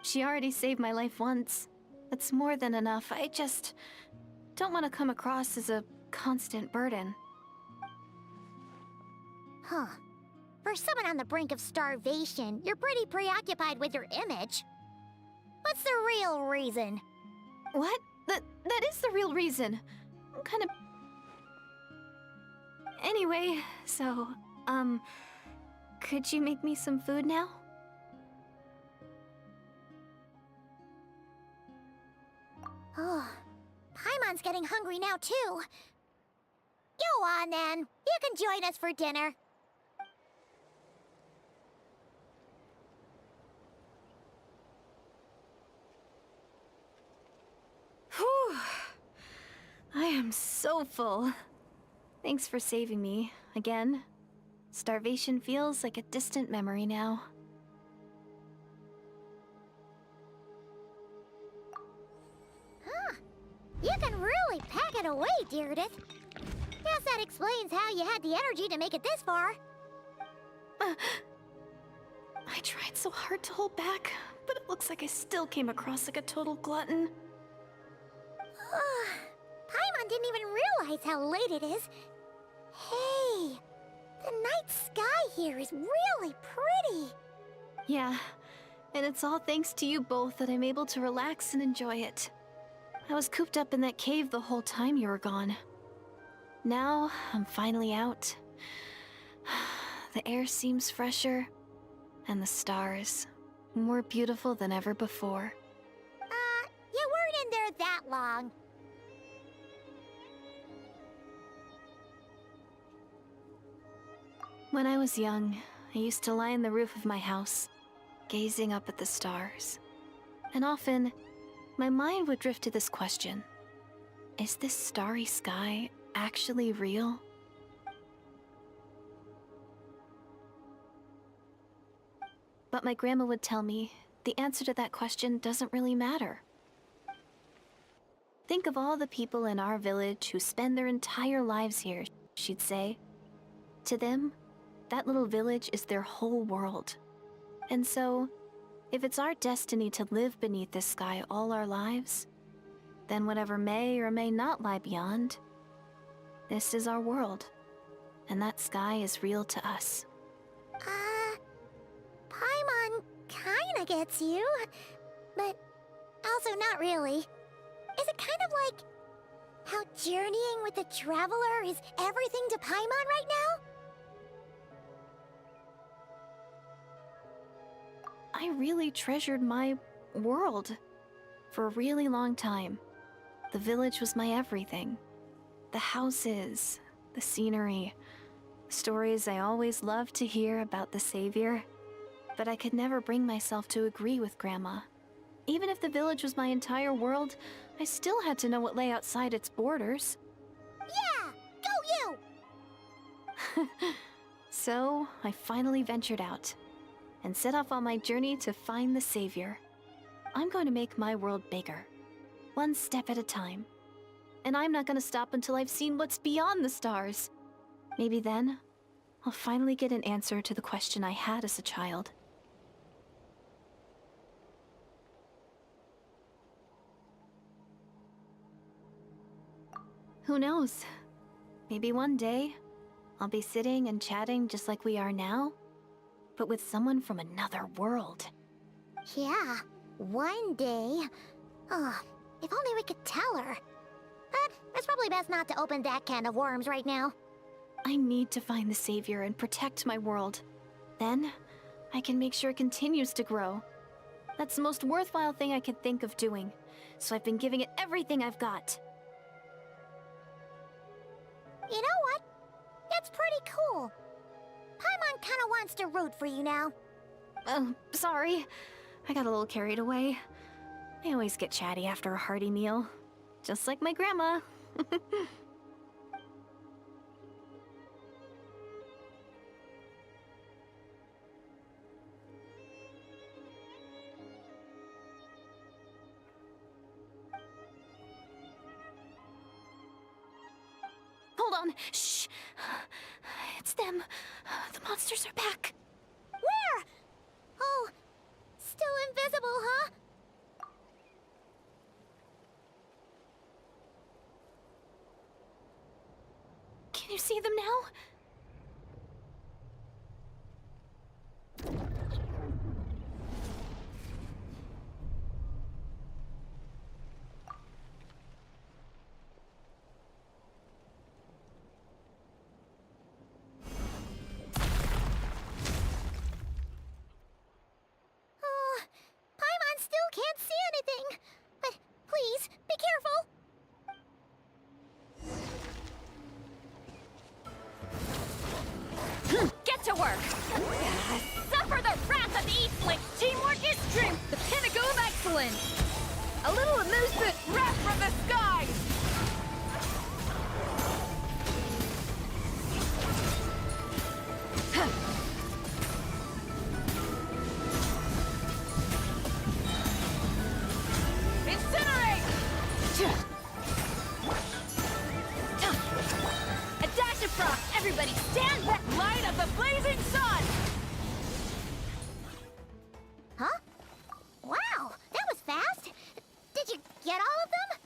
She already saved my life once. That's more than enough. I just don't want to come across as a constant burden. Huh. For someone on the brink of starvation, you're pretty preoccupied with your image. What's the real reason? What? That is the real reason. I'm kind of... Anyway, so, could you make me some food now? Oh, Paimon's getting hungry now, too. Go on, then. You can join us for dinner. Whew. I am so full. Thanks for saving me, again. Starvation feels like a distant memory now. Huh. You can really pack it away, Deirdith. Guess that explains how you had the energy to make it this far. I tried so hard to hold back, but it looks like I still came across like a total glutton. Paimon didn't even realize how late it is. Hey, the night sky here is really pretty. Yeah, and it's all thanks to you both that I'm able to relax and enjoy it. I was cooped up in that cave the whole time you were gone. Now, I'm finally out. The air seems fresher, and the stars more beautiful than ever before. You weren't in there that long. When I was young, I used to lie on the roof of my house, gazing up at the stars. And often, my mind would drift to this question. Is this starry sky actually real? But my grandma would tell me the answer to that question doesn't really matter. Think of all the people in our village who spend their entire lives here, she'd say. To them, that little village is their whole world. And so, if it's our destiny to live beneath this sky all our lives, then whatever may or may not lie beyond, this is our world, and that sky is real to us. Paimon kinda gets you, but also not really. Is it kind of like how journeying with the Traveler is everything to Paimon right now? I really treasured my world for a really long time. The village was my everything. The houses, the scenery, the stories I always loved to hear about the Savior. But I could never bring myself to agree with Grandma. Even if the village was my entire world, I still had to know what lay outside its borders. Yeah! Go you! So, I finally ventured out and set off on my journey to find the Savior. I'm going to make my world bigger, one step at a time. And I'm not going to stop until I've seen what's beyond the stars. Maybe then, I'll finally get an answer to the question I had as a child. Who knows? Maybe one day, I'll be sitting and chatting just like we are now, but with someone from another world. Yeah, one day. Oh, if only we could tell her. But it's probably best not to open that can of worms right now. I need to find the Savior and protect my world. Then, I can make sure it continues to grow. That's the most worthwhile thing I could think of doing, so I've been giving it everything I've got. You know what? It's pretty cool. Paimon kinda wants to root for you now. Sorry. I got a little carried away. I always get chatty after a hearty meal. Just like my grandma. Hold on. Shh. It's them. The monsters are back. Where? Oh, still invisible, huh? Can you see them now? Paimon still can't see anything. But please, be careful. Get to work! Suffer the wrath of the Eastling! Teamwork is strength, the pinnacle of excellence! A little amusement, wrath from the skies! Stand back! Light of the blazing sun! Huh? Wow, that was fast. Did you get all of them?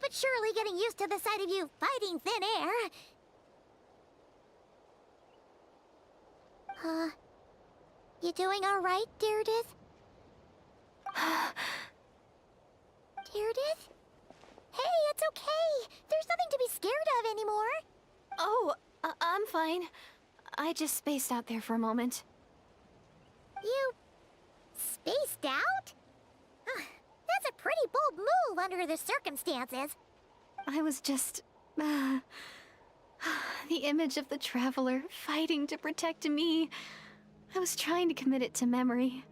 but surely getting used to the sight of you fighting thin air. You doing all right, Deirdith? Deirdith? Hey, it's okay. There's nothing to be scared of anymore. Oh, I'm fine. I just spaced out there for a moment. You spaced out? That's a pretty bold move under the circumstances. I was just... the image of the Traveler fighting to protect me. I was trying to commit it to memory.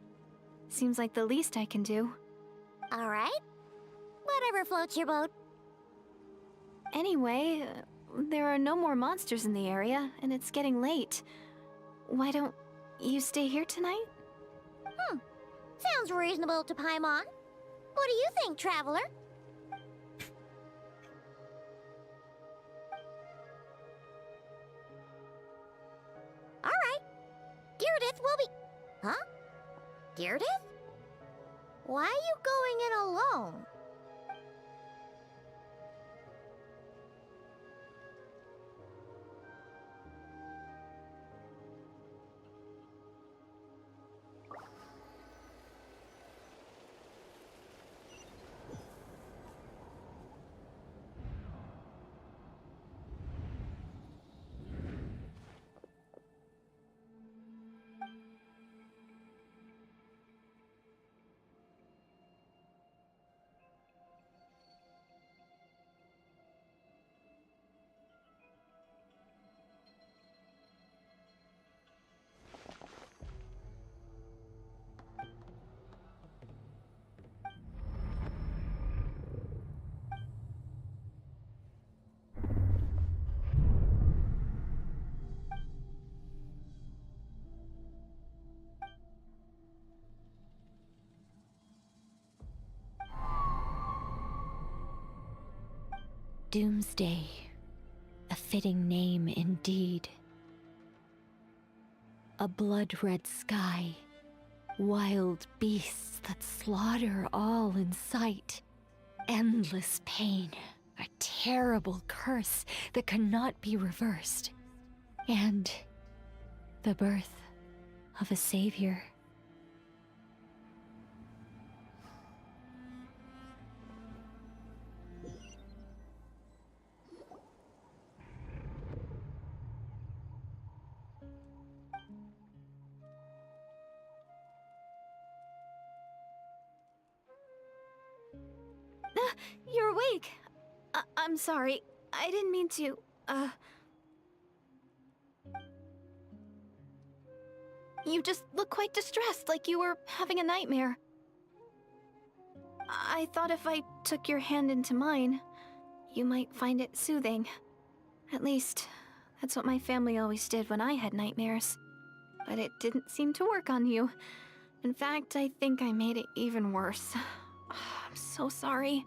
Seems like the least I can do. All right. Whatever floats your boat. Anyway, there are no more monsters in the area, and it's getting late. Why don't you stay here tonight? Sounds reasonable to Paimon. What do you think, Traveler? All right. Deirdith will be... Huh? Deirdith? Why are you going in alone? Doomsday. A fitting name indeed. A blood-red sky. Wild beasts that slaughter all in sight. Endless pain. A terrible curse that cannot be reversed. And the birth of a savior. You're awake. I'm sorry. I didn't mean to, You just look quite distressed, like you were having a nightmare. I thought if I took your hand into mine, you might find it soothing. At least, that's what my family always did when I had nightmares. But it didn't seem to work on you. In fact, I think I made it even worse. I'm so sorry.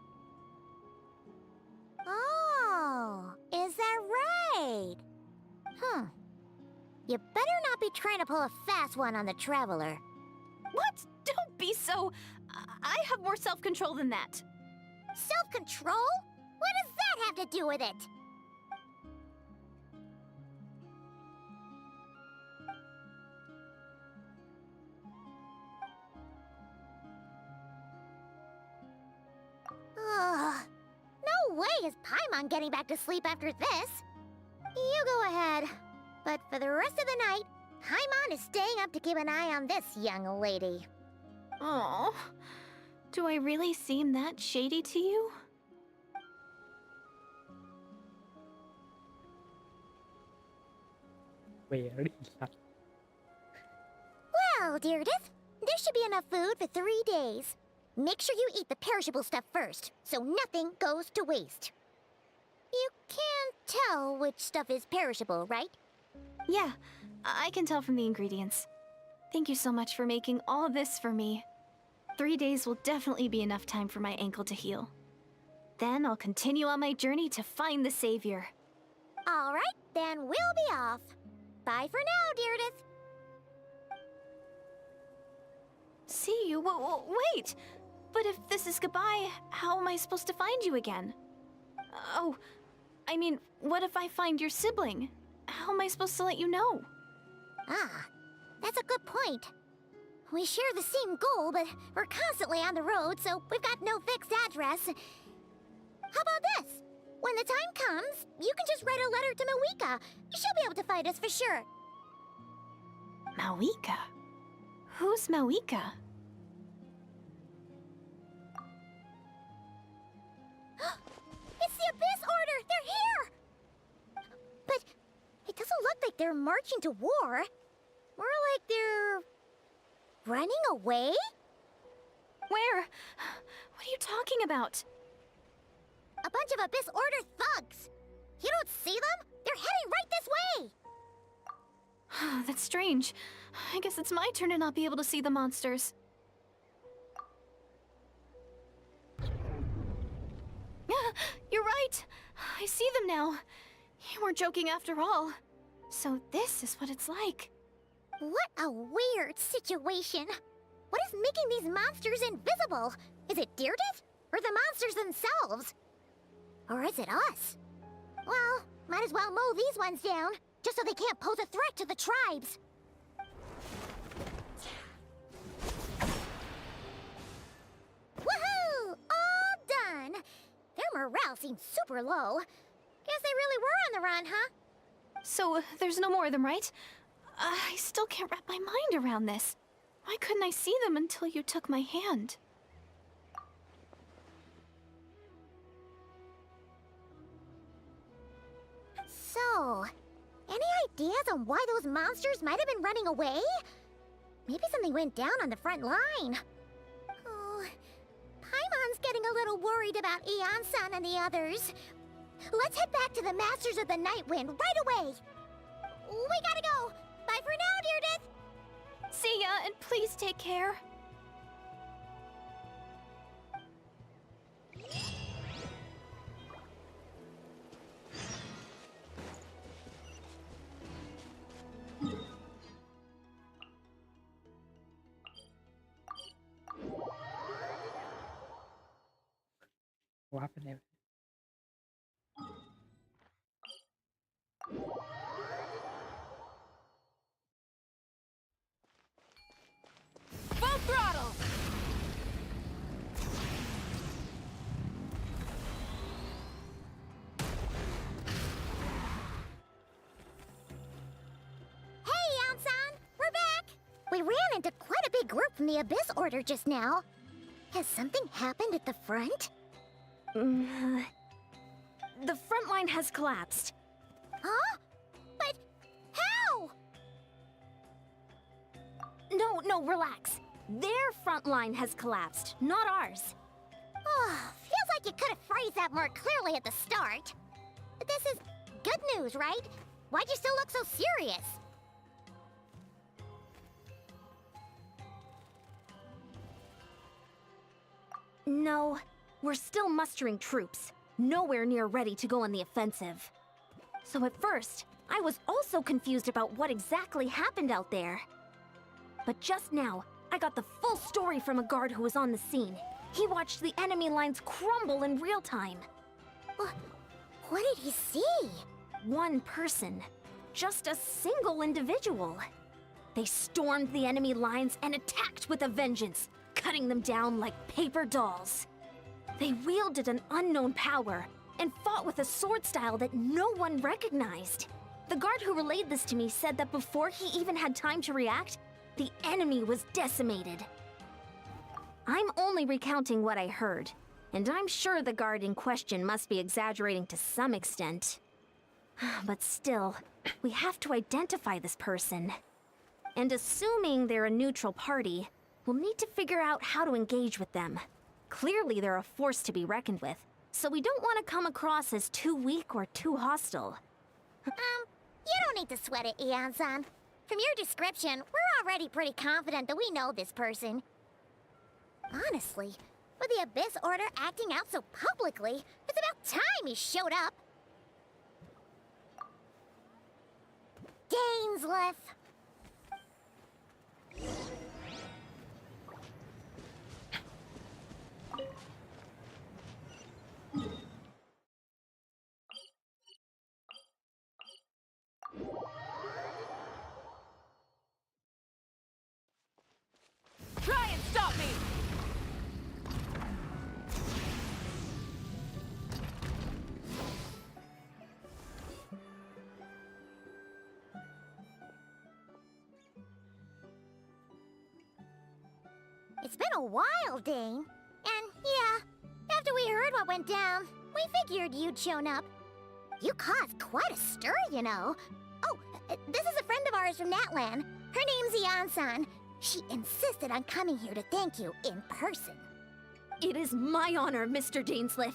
Oh, is that right? You better not be trying to pull a fast one on the Traveler. What? Don't be so... I have more self-control than that. Self-control? What does that have to do with it? Ugh. No way is Paimon getting back to sleep after this. You go ahead. But for the rest of the night, Paimon is staying up to keep an eye on this young lady. Oh, do I really seem that shady to you? Very sad. Well, Deirdith, there should be enough food for 3 days. Make sure you eat the perishable stuff first, so nothing goes to waste. You can't tell which stuff is perishable, right? Yeah, I can tell from the ingredients. Thank you so much for making all this for me. 3 days will definitely be enough time for my ankle to heal. Then I'll continue on my journey to find the savior. All right, then we'll be off. Bye for now, Deirdith. See you? Wait! But if this is goodbye, how am I supposed to find you again? Oh, I mean, what if I find your sibling? How am I supposed to let you know? Ah, that's a good point. We share the same goal, but we're constantly on the road, so we've got no fixed address. How about this? When the time comes, you can just write a letter to Mawika. She'll be able to find us for sure. Mawika? Who's Mawika? It's the Abyss Order! They're here! But it doesn't look like they're marching to war. More like they're running away? Where? What are you talking about? A bunch of Abyss Order thugs! You don't see them? They're heading right this way! That's strange. I guess it's my turn to not be able to see the monsters. You're right! I see them now. You weren't joking after all. So this is what it's like. What a weird situation. What is making these monsters invisible? Is it Deerdet? Or the monsters themselves? Or is it us? Well, might as well mow these ones down, just so they can't pose a threat to the tribes. Woohoo! All done! Their morale seems super low. Guess they really were on the run, huh? So, there's no more of them, right? I still can't wrap my mind around this. Why couldn't I see them until you took my hand? So, any ideas on why those monsters might have been running away? Maybe something went down on the front line. Oh, Paimon's getting a little worried about Eon-san and the others. Let's head back to the Masters of the Night Wind right away. We gotta go. Bye for now, Deerdet. See ya, and please take care. What happened there? Full throttle! Hey, Eon-san! We're back! We ran into quite a big group from the Abyss Order just now. Has something happened at the front? The front line has collapsed. Huh? But how? No, relax. Their front line has collapsed, not ours. Oh, feels like you could have phrased that more clearly at the start. But this is good news, right? Why'd you still look so serious? No, we're still mustering troops. Nowhere near ready to go on the offensive. So at first, I was also confused about what exactly happened out there. But just now, I got the full story from a guard who was on the scene. He watched the enemy lines crumble in real time. What did he see? One person. Just a single individual. They stormed the enemy lines and attacked with a vengeance, cutting them down like paper dolls. They wielded an unknown power and fought with a sword style that no one recognized. The guard who relayed this to me said that before he even had time to react, the enemy was decimated. I'm only recounting what I heard, and I'm sure the guard in question must be exaggerating to some extent. But still, we have to identify this person. And assuming they're a neutral party, we'll need to figure out how to engage with them. Clearly they're a force to be reckoned with, so we don't want to come across as too weak or too hostile. You don't need to sweat it, Eon-san. From your description, we're already pretty confident that we know this person. Honestly, with the Abyss Order acting out so publicly, it's about time he showed up. Dainsleif! It's been a while, Dane. And yeah, after we heard what went down, we figured you'd shown up. You caused quite a stir, you know. Oh, this is a friend of ours from Natlan. Her name's Ian-san. She insisted on coming here to thank you in person. It is my honor, Mr. Dainsliff.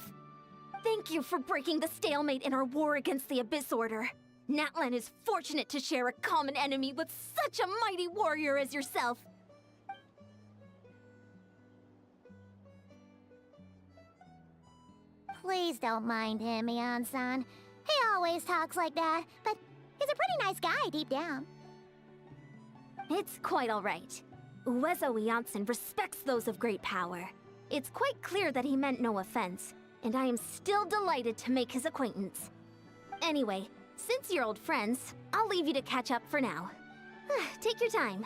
Thank you for breaking the stalemate in our war against the Abyss Order. Natlan is fortunate to share a common enemy with such a mighty warrior as yourself. Please don't mind him, Ian-san. He always talks like that, but he's a pretty nice guy deep down. It's quite all right. Uezo Iansen respects those of great power. It's quite clear that he meant no offense, and I am still delighted to make his acquaintance. Anyway, since you're old friends, I'll leave you to catch up for now. Take your time.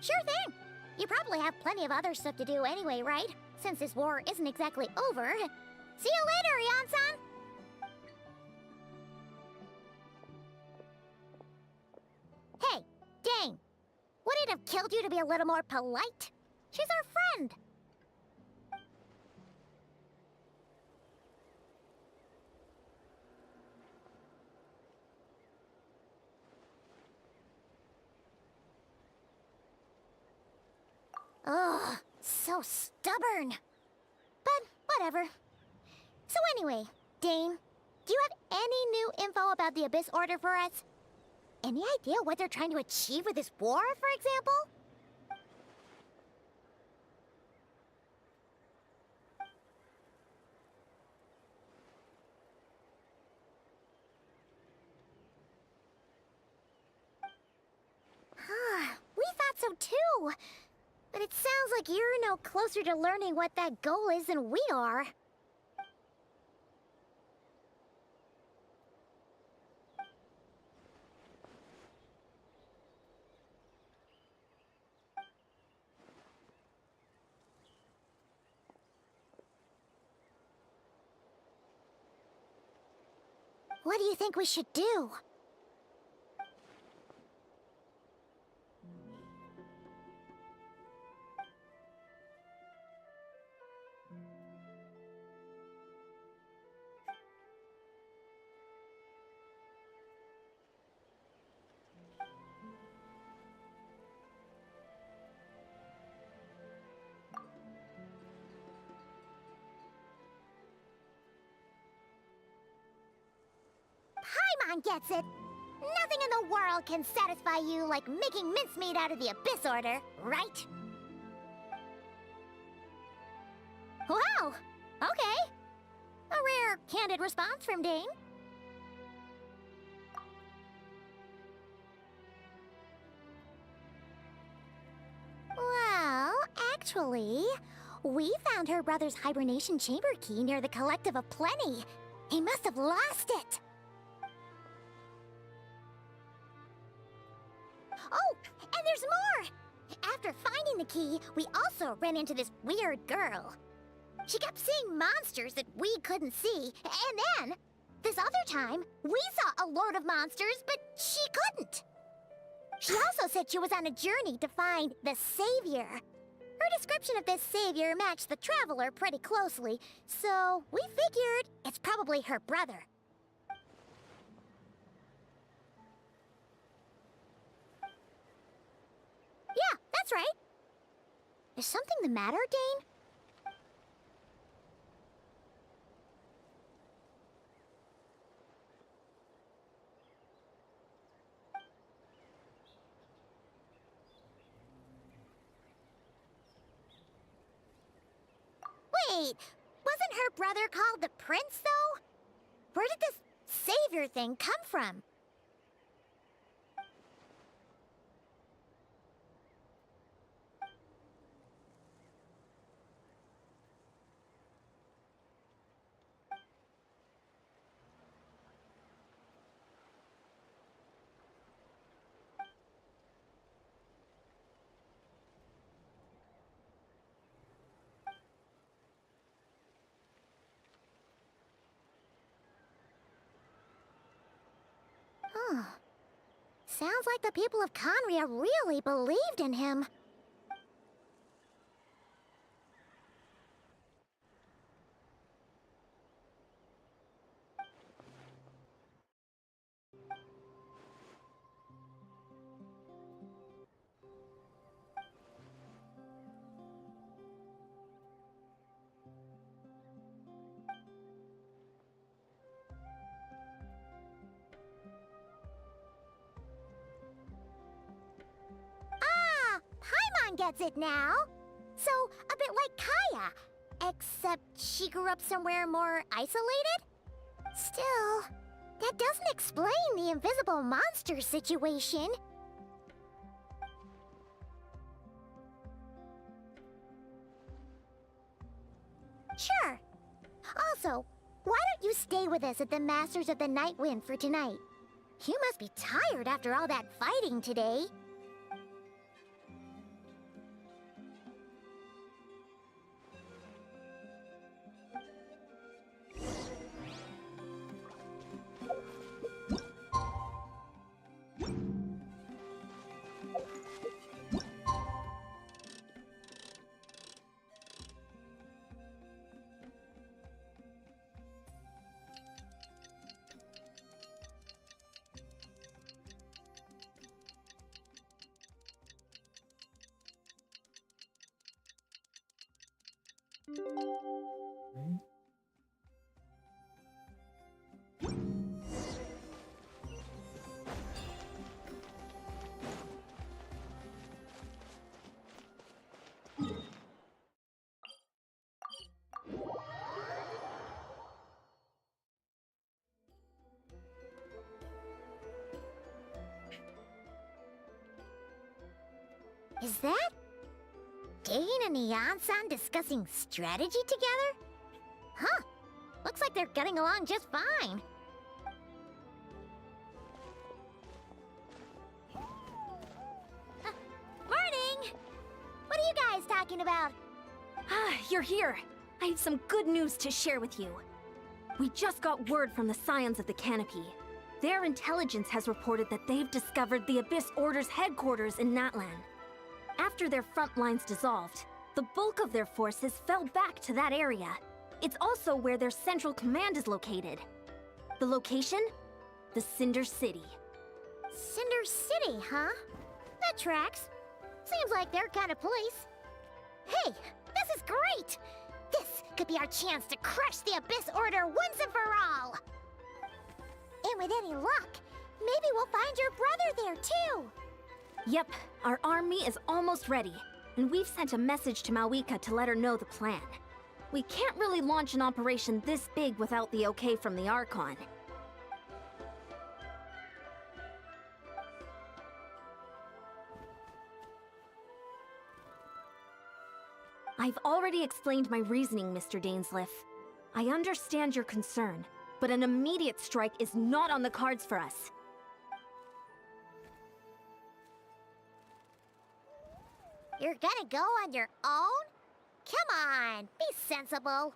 Sure thing. You probably have plenty of other stuff to do anyway, right? Since this war isn't exactly over. See you later, Ian-san! Hey, Dane! Would it have killed you to be a little more polite? She's our friend! Ugh, so stubborn. But whatever. So anyway, Dane, do you have any new info about the Abyss Order for us? Any idea what they're trying to achieve with this war, for example? We thought so too. But it sounds like you're no closer to learning what that goal is than we are. What do you think we should do? Paimon gets it. Nothing in the world can satisfy you like making mincemeat out of the Abyss Order, right? Wow, okay. A rare, candid response from Dane. Well, actually, we found her brother's hibernation chamber key near the Collective of Plenty. He must have lost it. Oh, and there's more! After finding the key, we also ran into this weird girl. She kept seeing monsters that we couldn't see, and then, this other time, we saw a load of monsters, but she couldn't. She also said she was on a journey to find the Savior. Her description of this Savior matched the Traveler pretty closely, so we figured it's probably her brother. Yeah, that's right. Is something the matter, Dane? Wait, wasn't her brother called the Prince, though? Where did this Savior thing come from? Sounds like the people of Conria really believed in him. gets it now. So, a bit like Kaya. Except she grew up somewhere more isolated? Still, that doesn't explain the invisible monster situation. Sure. Also, why don't you stay with us at the Masters of the Night Wind for tonight? You must be tired after all that fighting today. Is that Dane and Eon-san discussing strategy together? Huh. Looks like they're getting along just fine. Morning! What are you guys talking about? You're here. I have some good news to share with you. We just got word from the Scions of the Canopy. Their intelligence has reported that they've discovered the Abyss Order's headquarters in Natlan. After their front lines dissolved, the bulk of their forces fell back to that area. It's also where their central command is located. The location? The Cinder City. Cinder City, huh? That tracks. Seems like their kind of place. Hey, this is great! This could be our chance to crush the Abyss Order once and for all! And with any luck, maybe we'll find your brother there too! Yep, our army is almost ready, and we've sent a message to Mawika to let her know the plan. We can't really launch an operation this big without the okay from the Archon. I've already explained my reasoning, Mr. Dainsleif. I understand your concern, but an immediate strike is not on the cards for us. You're gonna go on your own? Come on, be sensible.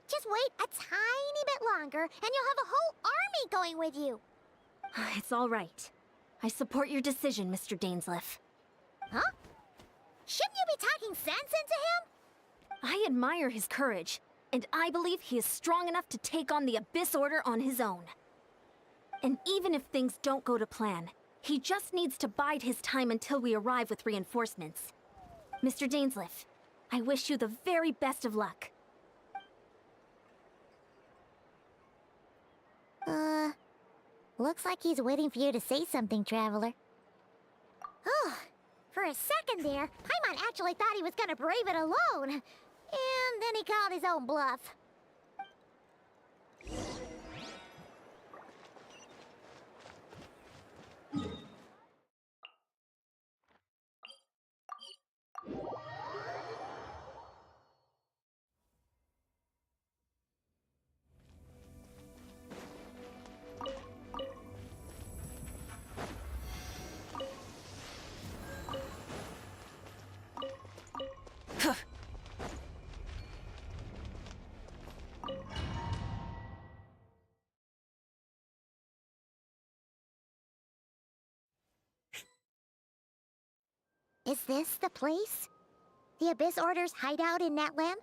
Just wait a tiny bit longer and you'll have a whole army going with you. It's all right. I support your decision, Mr. Dainsleif. Huh? Shouldn't you be talking sense into him? I admire his courage, and I believe he is strong enough to take on the Abyss Order on his own. And even if things don't go to plan, he just needs to bide his time until we arrive with reinforcements. Mr. Dainsleif, I wish you the very best of luck. Looks like he's waiting for you to say something, Traveler. Oh, for a second there, Paimon actually thought he was gonna brave it alone. And then he called his own bluff. Is this the place? The Abyss Order's hideout in Natlan?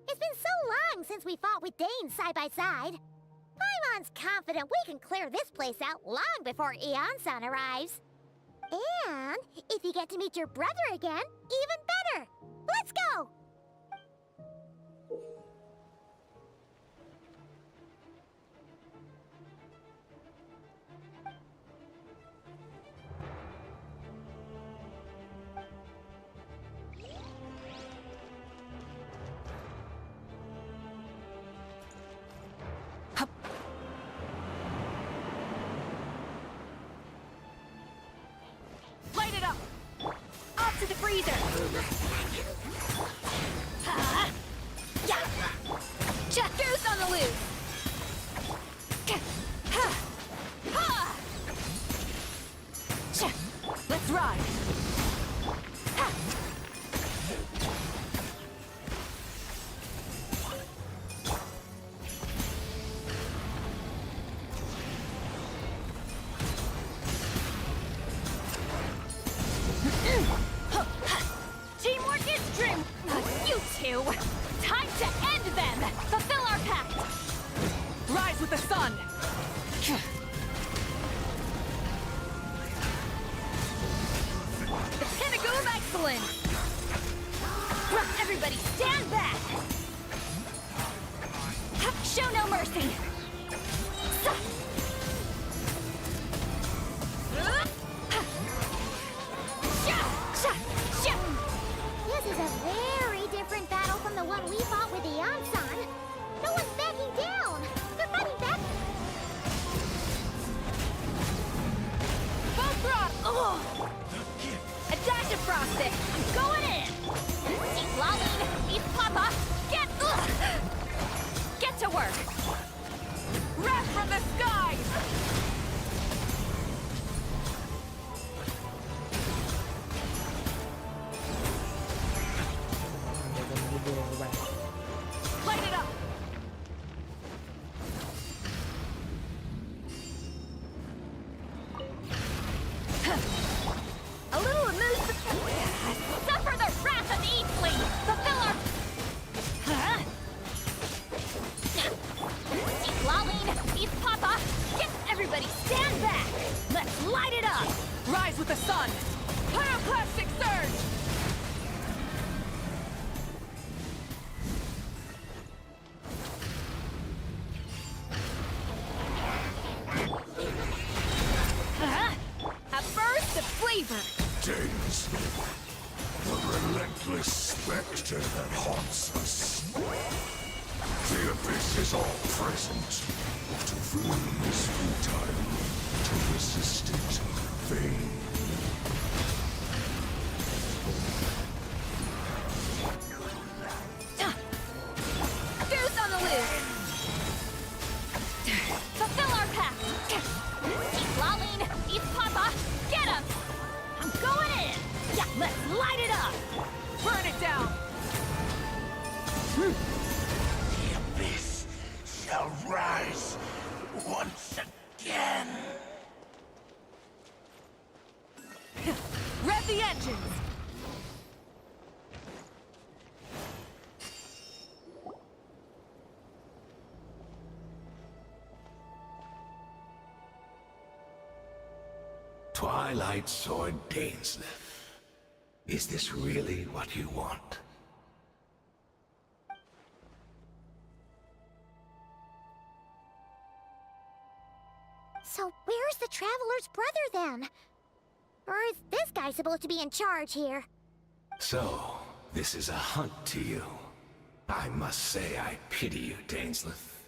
It's been so long since we fought with Dane side by side. Paimon's confident we can clear this place out long before Eon-san arrives. And if he we get to meet your brother again, even better. Let's go! Light it up! Off to the freezer! Yeah! Goose on the loose! Let's ride! Teamwork is dream. You two, time to end them. Fulfill our pact. Rise with the sun. The pinnacle of excellence. Everybody, stand back. Show no mercy. This is a very different battle from the one we fought with the Ansan. No one's backing down. They're fighting back. Full throttle. A dash of frosting. I'm going in. Eat Laline. Eat Papa. Get to work. Wrath from the skies. Light it up! A little amuse. Suffer the wrath of Eatly! Fulfill our... Eat Laline! Eat Papa! Get everybody stand back! Let's light it up! Rise with the sun! Pyroclastic surge! A burst of flavor! Days. The relentless specter that haunts us. The abyss is all present. To flee is futile. To resist it, vain. Goose on the loose! Fulfill our pact! Eat Laline! Eat Papa! Get him! I'm going in! Yeah, let's light it up! Burn it down! The abyss shall rise once again. Rev the engines! Twilight Sword Dainsleif. Is this really what you want? So where's the Traveler's brother then? Or is this guy supposed to be in charge here? So, this is a hunt to you. I must say I pity you, Dainsleif.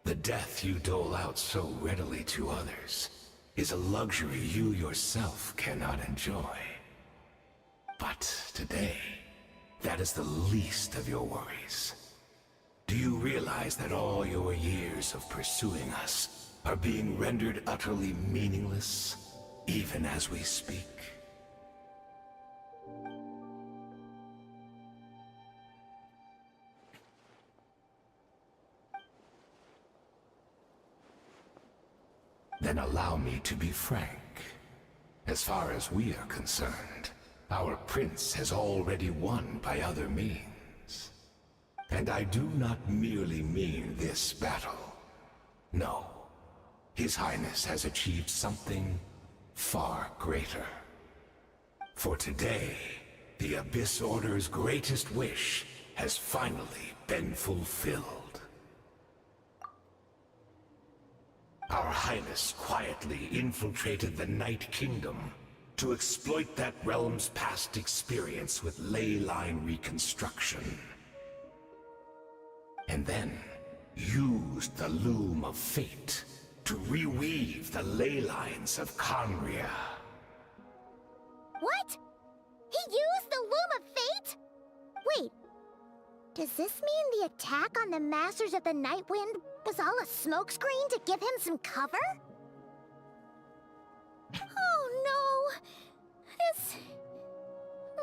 The death you dole out so readily to others is a luxury you yourself cannot enjoy. But today, that is the least of your worries. Do you realize that all your years of pursuing us are being rendered utterly meaningless, even as we speak? Then allow me to be frank. As far as we are concerned, our prince has already won by other means. And I do not merely mean this battle. No. His Highness has achieved something far greater. For today, the Abyss Order's greatest wish has finally been fulfilled. Our Highness quietly infiltrated the Night Kingdom to exploit that realm's past experience with ley line reconstruction. And then used the Loom of Fate to reweave the ley lines of Conria. What? He used the Loom of Fate? Wait, does this mean the attack on the Masters of the Night Wind was all a smokescreen to give him some cover? Oh no! This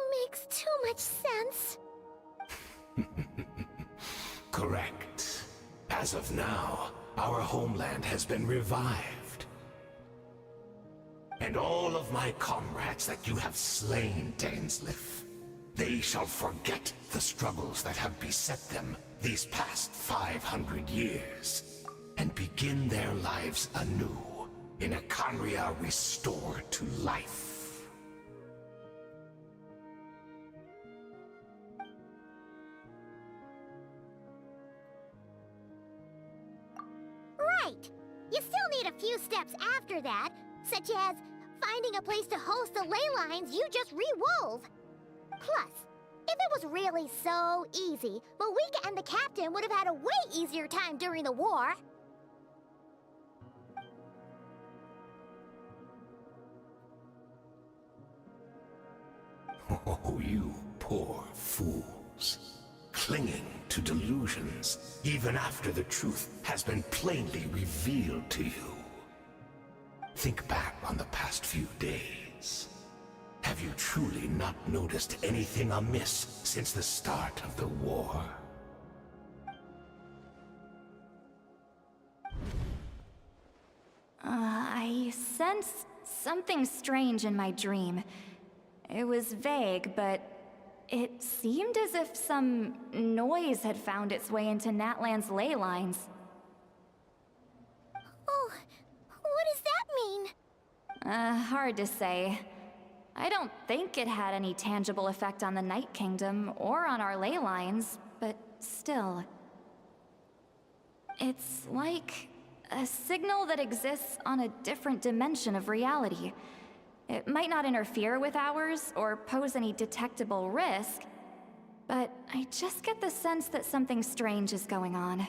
makes too much sense. Correct. As of now, our homeland has been revived. And all of my comrades that you have slain, Dainsleif, they shall forget the struggles that have beset them these past 500 years, and begin their lives anew in a Conria restored to life. Right! You still need a few steps after that, such as finding a place to host the ley lines you just re-wove. Plus, if it was really so easy, Malika and the captain would have had a way easier time during the war. Oh, you poor fools. Clinging to delusions, even after the truth has been plainly revealed to you. Think back on the past few days. Have you truly not noticed anything amiss since the start of the war? I sensed something strange in my dream. It was vague, but it seemed as if some noise had found its way into Natlan's ley lines. Oh, what does that mean? Hard to say. I don't think it had any tangible effect on the Night Kingdom or on our ley lines, but still. It's like a signal that exists on a different dimension of reality. It might not interfere with ours or pose any detectable risk, but I just get the sense that something strange is going on.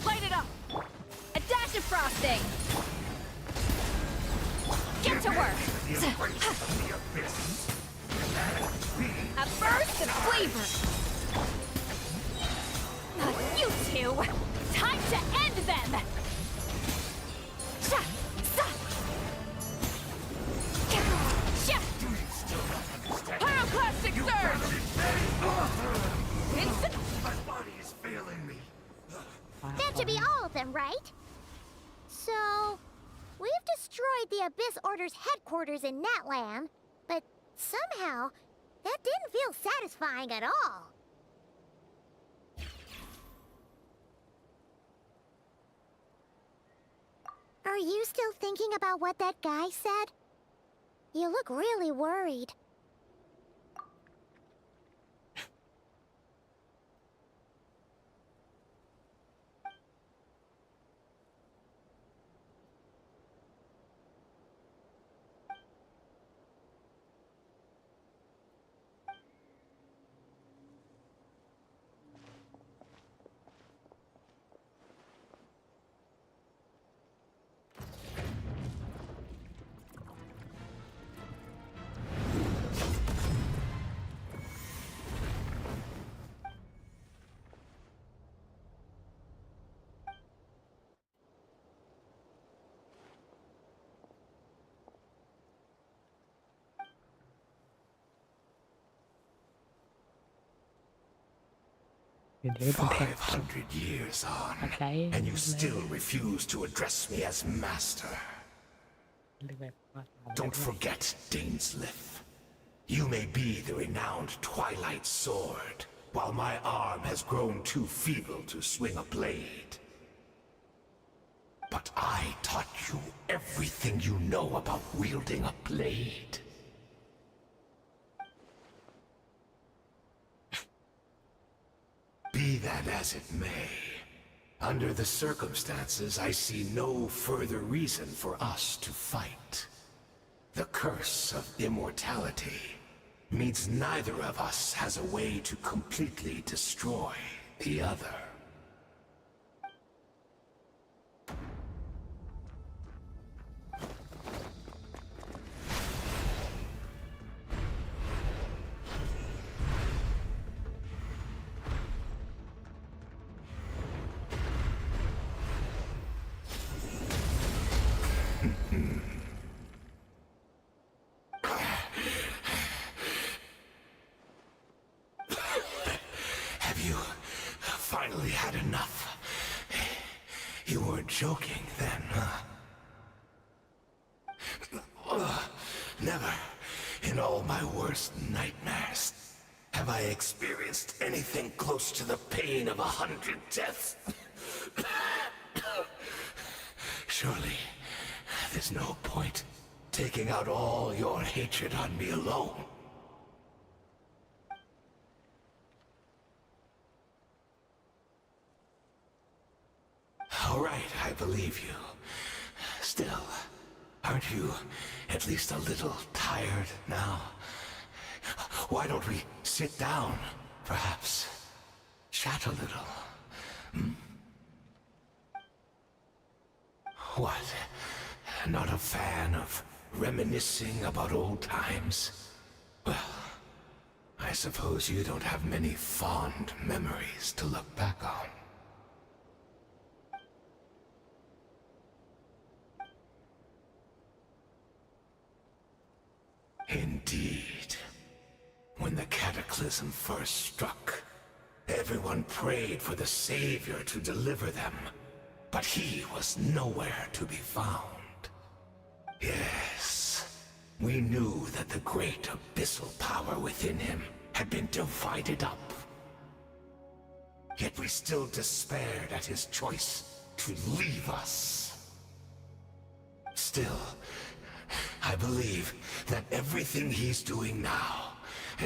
Light it up! A dash of frosting! Get to work! A burst of flavor! You two! Time to end them! Sha! Sa! Sha! Pyroclastic surge! Instant! My body is failing me. That should be all of them, right? So, we've destroyed the Abyss Order's headquarters in Natlan, but somehow, that didn't feel satisfying at all. Are you still thinking about what that guy said? You look really worried. เดี๋ยวนี้ก็ต้องแข่ง 500 years on, อะไร and you still refuse to address me as master. เรื่องแบบว่า Don't forget, Dainsleif. You may be the renowned Twilight Sword, while my arm has grown too feeble to swing a blade. But I taught you everything you know about wielding a blade. Be that as it may, under the circumstances, I see no further reason for us to fight. The curse of immortality means neither of us has a way to completely destroy the other. Have you finally had enough? You weren't joking then, huh? Never, in all my worst nightmares, have I experienced anything close to the pain of 100 deaths. Surely, there's no point taking out all your hatred on me alone. All right, I believe you. Still, aren't you at least a little tired now? Why don't we sit down, perhaps? Chat a little. Hmm? What? Not a fan of reminiscing about old times? Well, I suppose you don't have many fond memories to look back on. Indeed. When the cataclysm first struck, everyone prayed for the Savior to deliver them, but he was nowhere to be found. Yes, we knew that the great abyssal power within him had been divided up. Yet we still despaired at his choice to leave us. Still, I believe that everything he's doing now,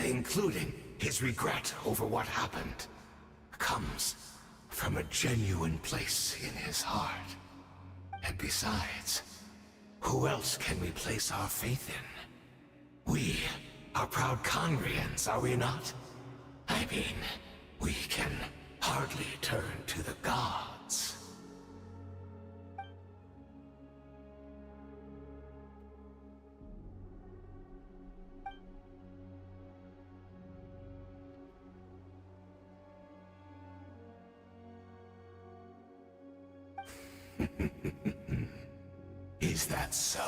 including his regret over what happened, comes from a genuine place in his heart. And besides, who else can we place our faith in? We are proud Conrians, are we not? I mean, we can hardly turn to the gods. Is that so?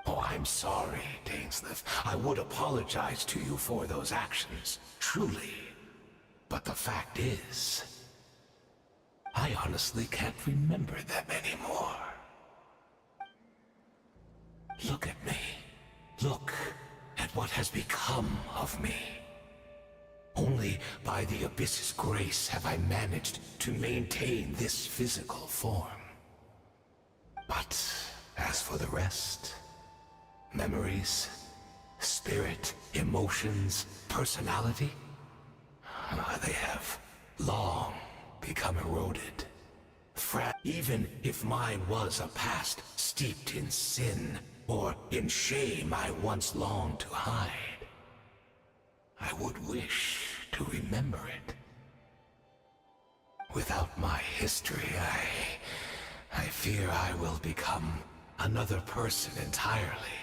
I'm sorry, Dainsleif. I would apologize to you for those actions, truly. But the fact is, I honestly can't remember them anymore. Look at me. Look at what has become of me. Only by the Abyss's grace have I managed to maintain this physical form. But as for the rest, memories, spirit, emotions, personality, they have long become eroded. Even if mine was a past steeped in sin or in shame I once longed to hide, I would wish to remember it. Without my history, I fear I will become another person entirely.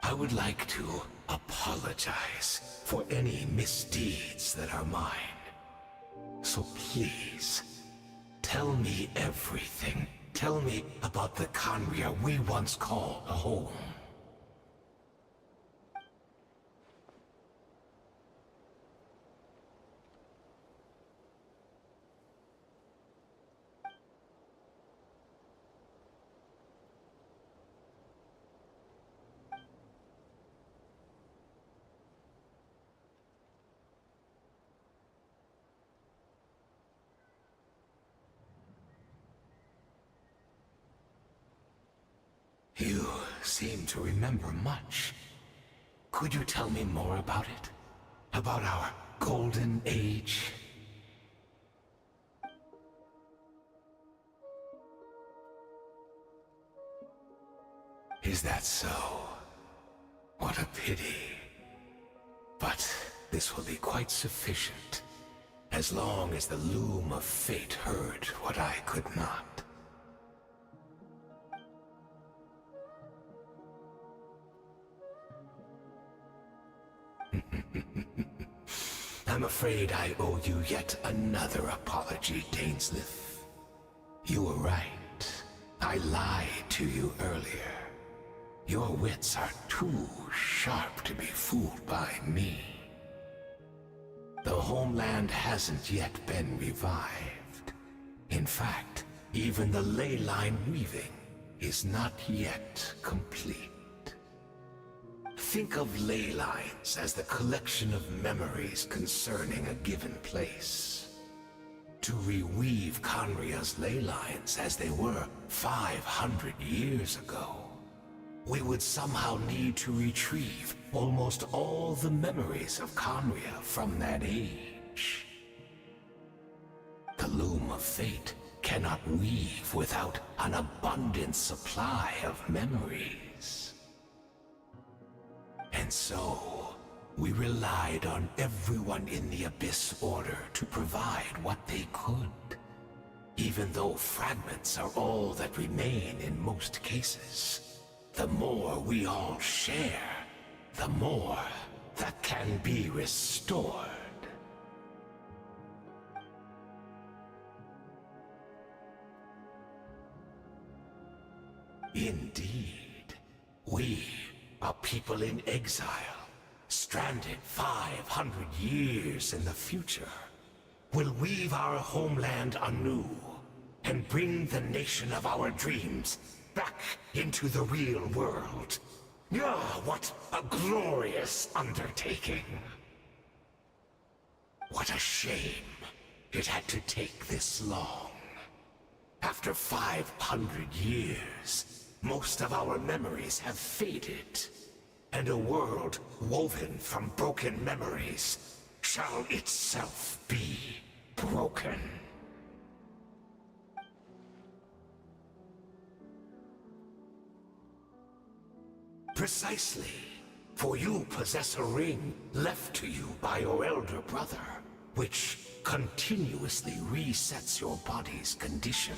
I would like to apologize for any misdeeds that are mine. So please, tell me everything. Tell me about the Khaenri'ah we once called home. You seem to remember much. Could you tell me more about it? About our golden age? Is that so? What a pity. But this will be quite sufficient, as long as the loom of fate heard what I could not. I'm afraid I owe you yet another apology, Dainslith. You were right. I lied to you earlier. Your wits are too sharp to be fooled by me. The homeland hasn't yet been revived. In fact, even the ley line weaving is not yet complete. Think of ley lines as the collection of memories concerning a given place. To reweave Khaenri'ah's ley lines as they were 500 years ago, we would somehow need to retrieve almost all the memories of Khaenri'ah from that age. The loom of fate cannot weave without an abundant supply of memories. And so, we relied on everyone in the Abyss Order to provide what they could, even though fragments are all that remain in most cases. The more we all share, the more that can be restored. Indeed, we, a people in exile, stranded 500 years in the future, will weave our homeland anew and bring the nation of our dreams back into the real world. Ah, what a glorious undertaking! What a shame it had to take this long. After 500 years, most of our memories have faded, and a world woven from broken memories shall itself be broken. Precisely, for you possess a ring left to you by your elder brother, which continuously resets your body's condition.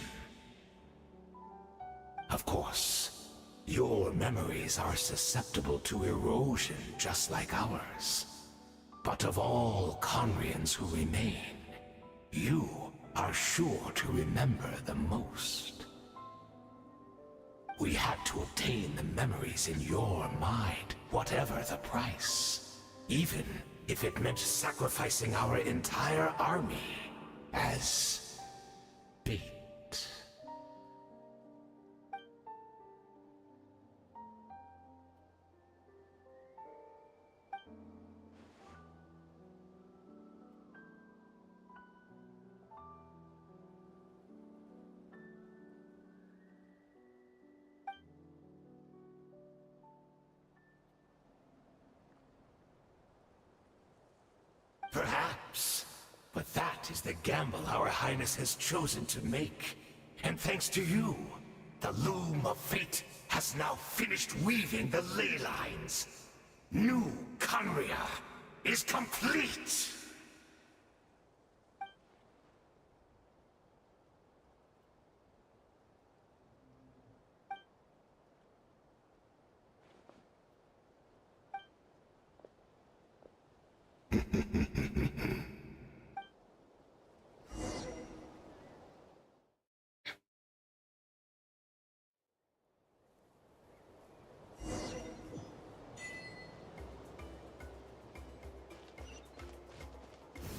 Of course, your memories are susceptible to erosion just like ours. But of all Khaenri'ahs who remain, you are sure to remember the most. We had to obtain the memories in your mind, whatever the price. Even if it meant sacrificing our entire army as bait. Perhaps, but that is the gamble our Highness has chosen to make. And thanks to you, the loom of fate has now finished weaving the ley lines. New Khaenri'ah, is complete!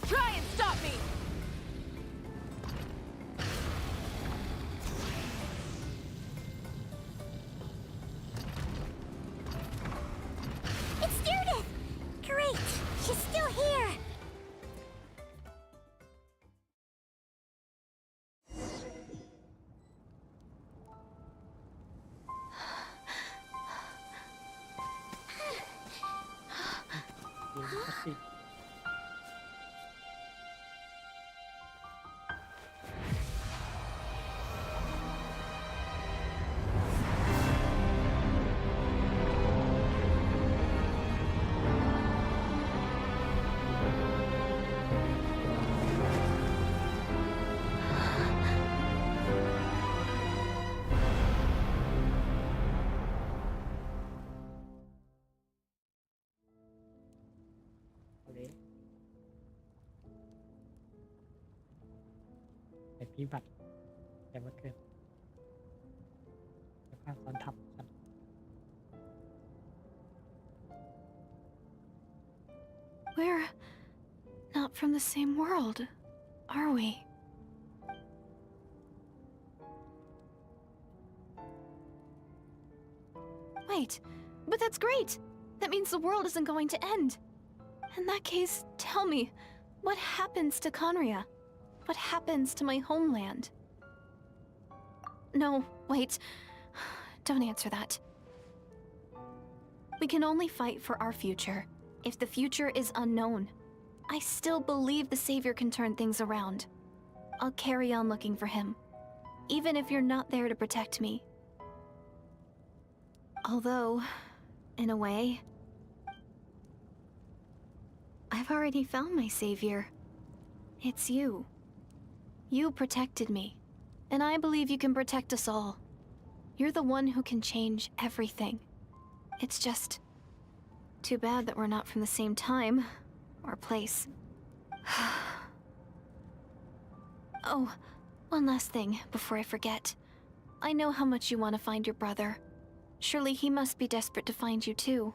Try and stop me! It's Judith! Great! She's still here!แต่พิบัติแต่มาเกิดแล้วก็ตอนทับกัน We're not from the same world, are we? Wait, but that's great! That means the world isn't going to end. In that case, tell me, what happens to Conria? What happens to my homeland? No, wait. Don't answer that. We can only fight for our future. If the future is unknown, I still believe the Savior can turn things around. I'll carry on looking for him, even if you're not there to protect me. Although, in a way, I've already found my Savior. It's you. You protected me, and I believe you can protect us all. You're the one who can change everything. It's just too bad that we're not from the same time or place. Oh, one last thing before I forget. I know how much you want to find your brother. Surely he must be desperate to find you too.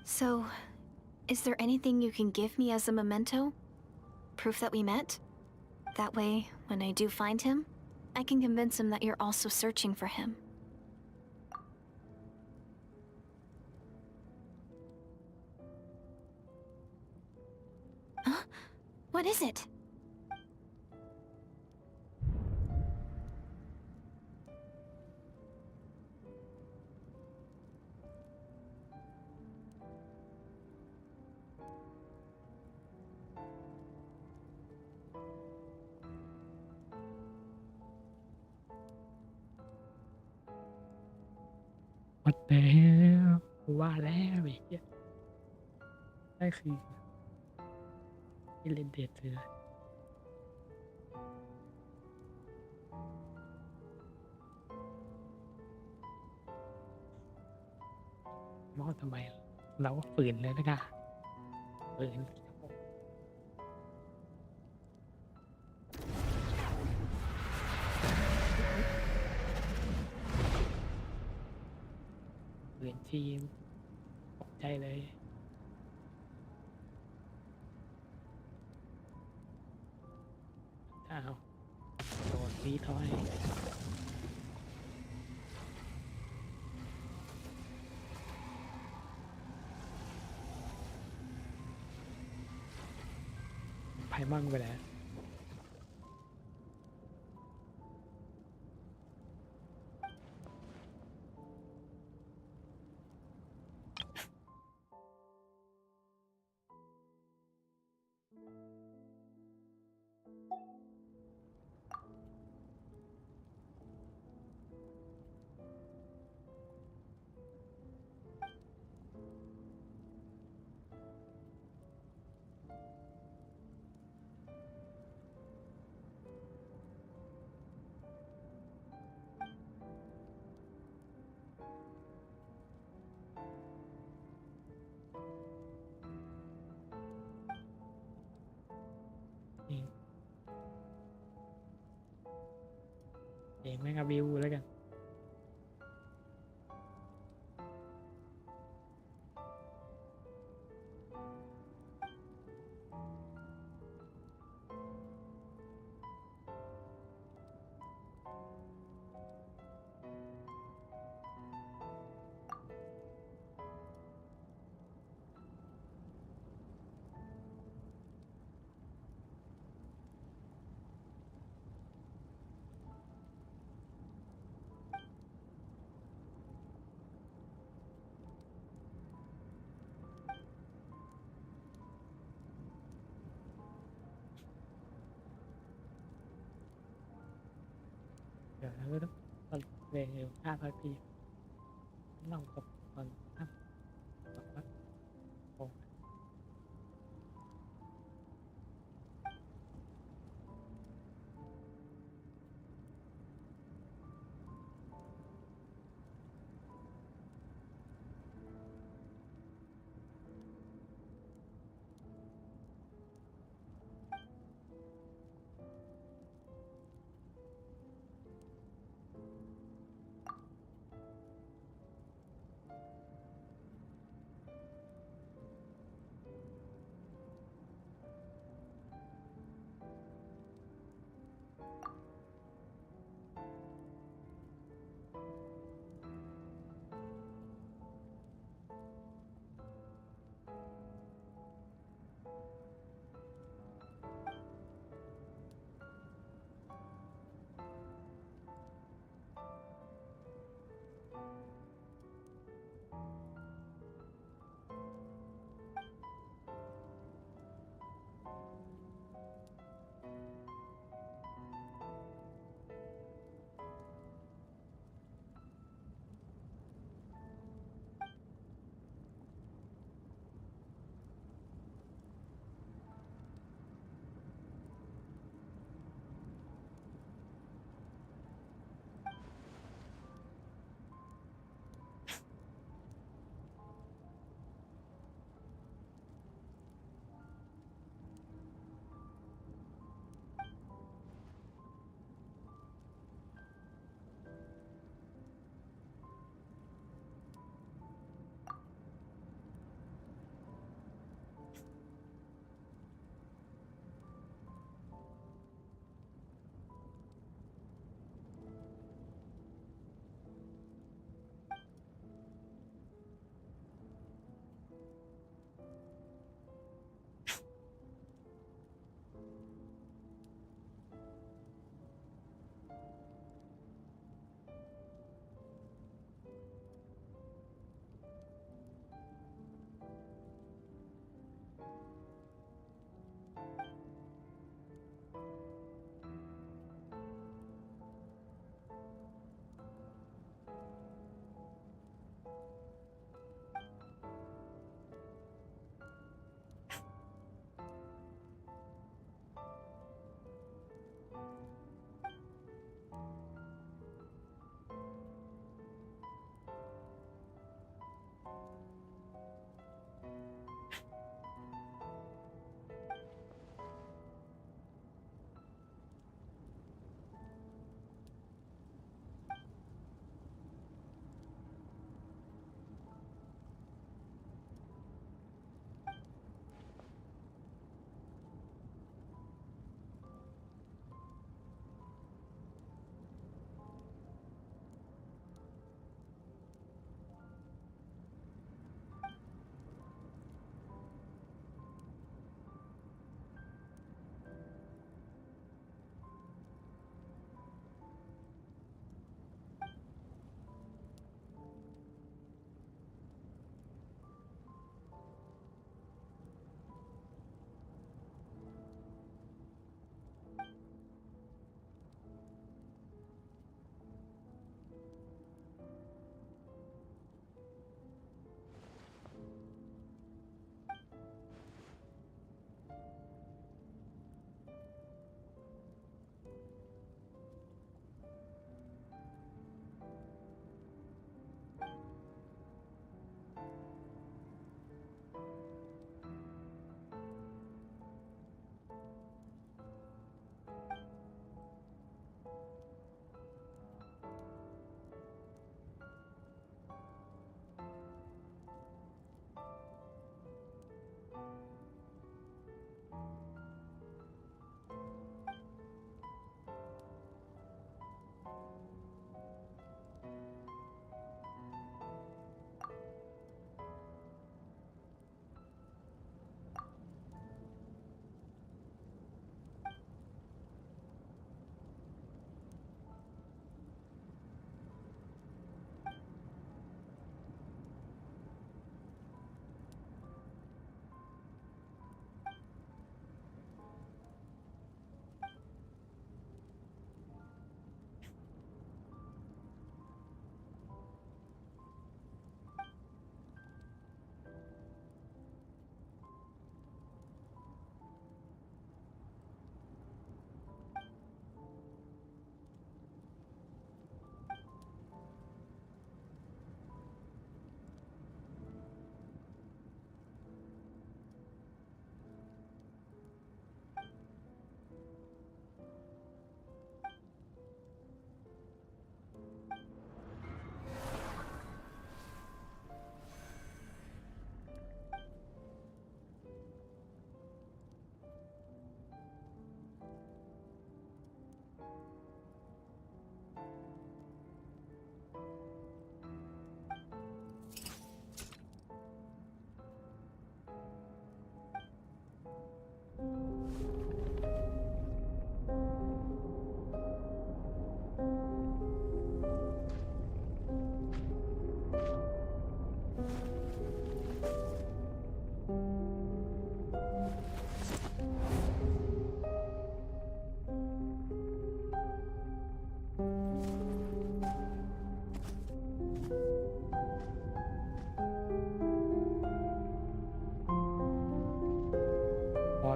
So, is there anything you can give me as a memento? Proof that we met? That way, when I do find him, I can convince him that you're also searching for him. Huh? What is it? What the hell ว่าแล้วไอ้เหี้ยได้คือที่เล่นเดทเลยมองทำไมเราก็ฝืนเลยนะกะฝืนทีมตกใจเลยอ้าวโดนฟีทอยไพ่มั่งไปแล้ว แมงกะบิวแล้วกันเดี๋ยวเราต้องตอนเพลงอยู่5,000 ปีลองตกตอนตกวัดโอ้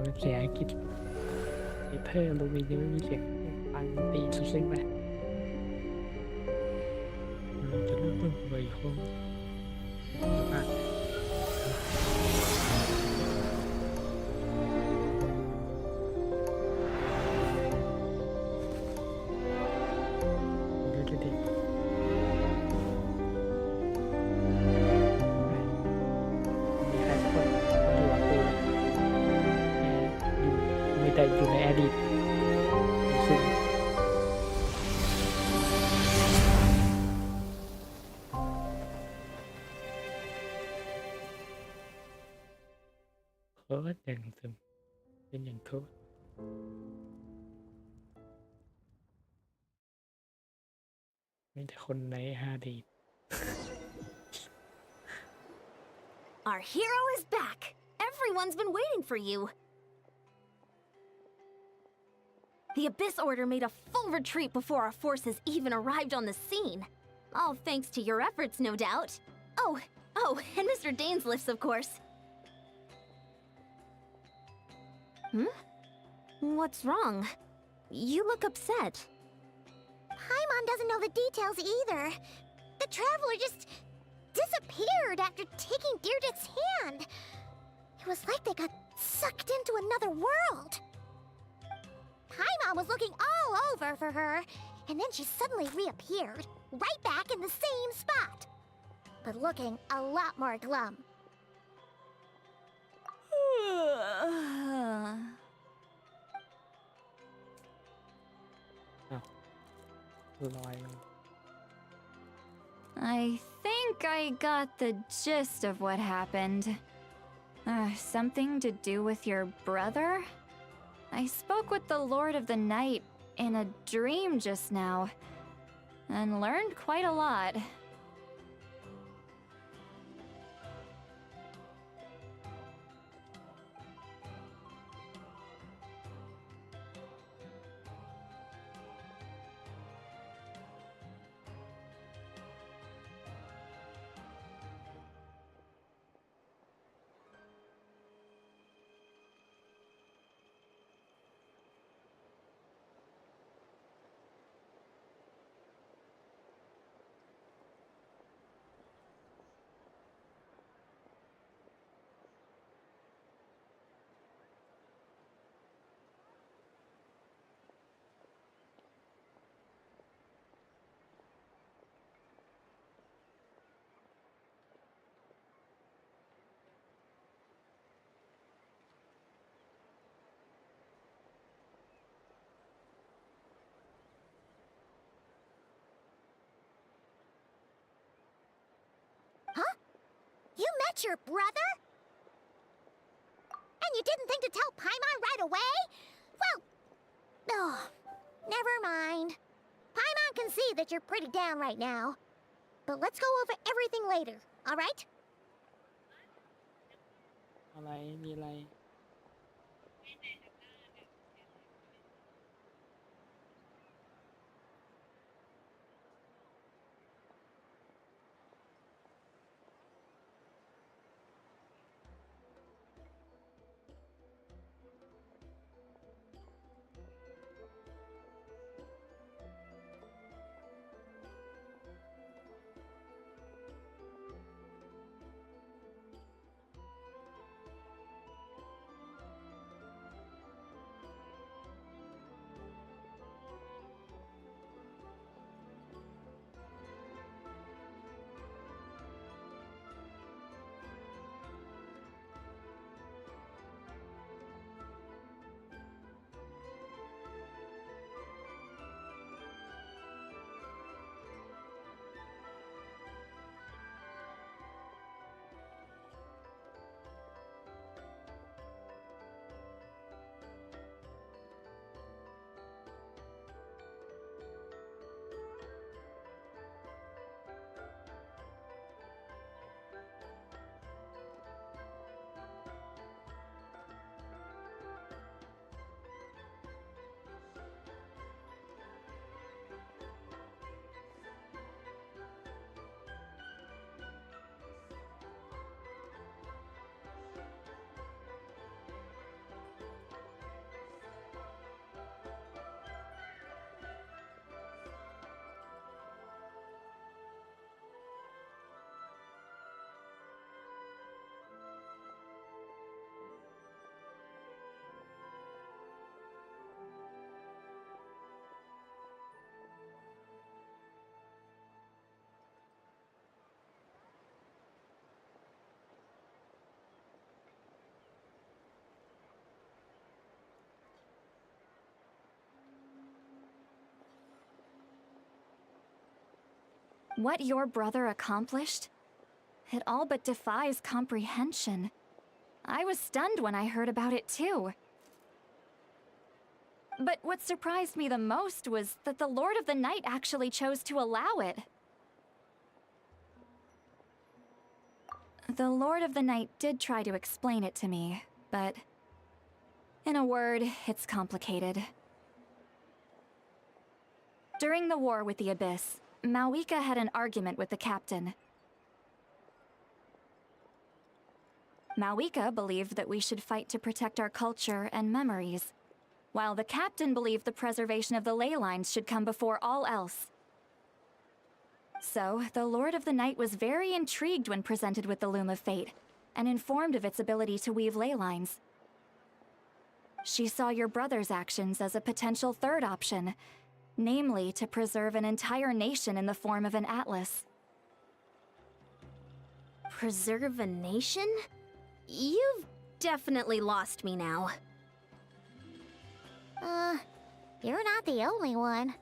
เป็นเสียงอังกฤษเธอลูมินยังไม่มีเสียงฟังตีซึ้งๆไปจะเริ่มต้นไปอีกคนแต่อยู่ในอดีตซึ่งโคตรอย่างซึมเป็นอย่างโคตรมีแต่คนในอดีต Our hero is back. Everyone's been waiting for you. The Abyss Order made a full retreat before our forces even arrived on the scene. All thanks to your efforts, no doubt. Oh, and Mr. Dainsliff's, of course. What's wrong? You look upset. Paimon doesn't know the details either. The traveler just disappeared after taking Deirdre's hand. It was like they got sucked into another world. Paimon was looking all over for her, and then she suddenly reappeared, right back in the same spot. But looking a lot more glum. ลอย I think I got the gist of what happened. Something to do with your brother? I spoke with the Lord of the Night in a dream just now, and learned quite a lot. Huh? You met your brother? And you didn't think to tell Paimon right away? Well, never mind. Paimon can see that you're pretty down right now. But let's go over everything later, alright? อะไรมีอะไร What your brother accomplished? It all but defies comprehension. I was stunned when I heard about it too. But what surprised me the most was that the Lord of the Night actually chose to allow it. The Lord of the Night did try to explain it to me, but in a word, it's complicated. During the war with the Abyss, Mawika had an argument with the captain. Mawika believed that we should fight to protect our culture and memories, while the captain believed the preservation of the ley lines should come before all else. So, the Lord of the Night was very intrigued when presented with the Loom of Fate, and informed of its ability to weave ley lines. She saw your brother's actions as a potential third option, namely to preserve an entire nation in the form of an atlas. Preserve a nation? You've definitely lost me now. You're not the only one.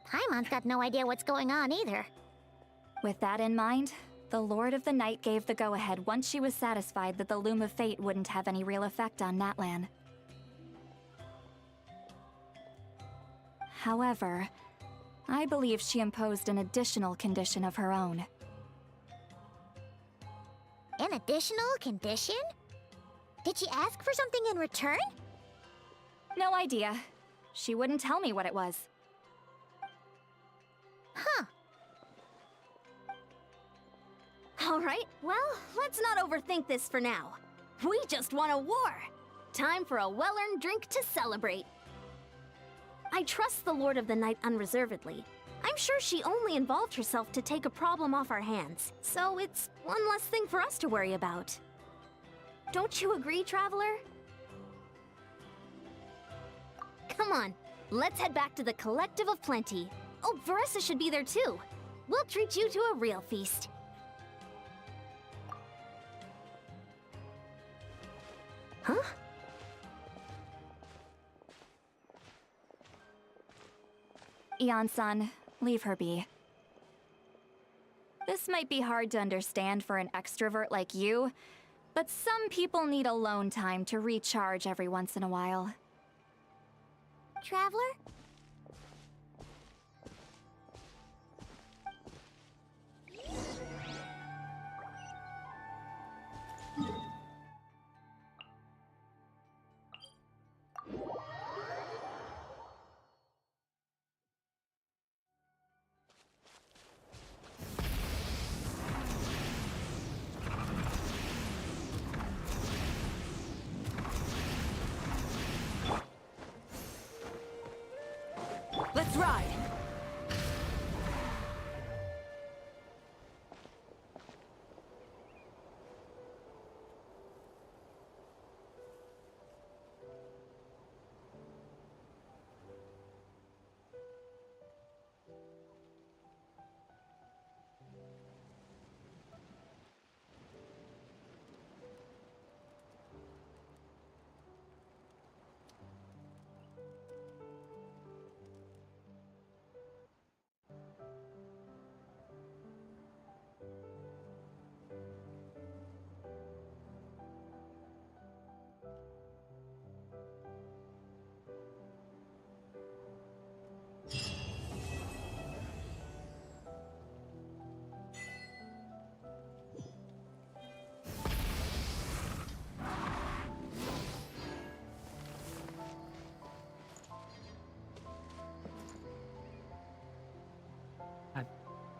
Paimon's got no idea what's going on either. With that in mind, the Lord of the Night gave the go-ahead once she was satisfied that the Loom of Fate wouldn't have any real effect on Natlan. However, I believe she imposed an additional condition of her own. An additional condition? Did she ask for something in return? No idea. She wouldn't tell me what it was. Huh. All right, well, let's not overthink this for now. We just won a war. Time for a well-earned drink to celebrate. I trust the Lord of the Night unreservedly. I'm sure she only involved herself to take a problem off our hands, so it's one less thing for us to worry about. Don't you agree, Traveler? Come on, let's head back to the Collective of Plenty. Oh, Veressa should be there too. We'll treat you to a real feast. Huh? Ian-san, leave her be. This might be hard to understand for an extrovert like you, but some people need alone time to recharge every once in a while. Traveler? Let's ride!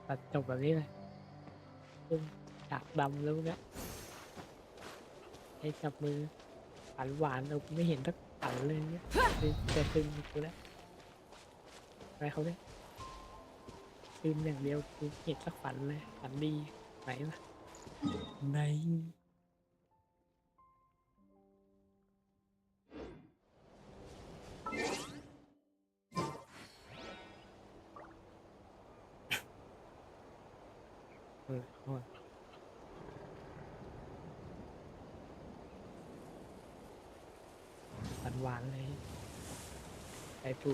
ตัดจบแบบนี้เลยซึ่งจากดำแล้วเนี่ยให้จับมือฝันหวานเราไม่เห็นสักฝันเลยเนี่ยจะซึมกูแล้วอะไรเขาเนี่ยซึมอย่างเดียวกูเห็นสักฝันเลยฝันดีไหนล่ะไหนฝันหวานเลยใจฟู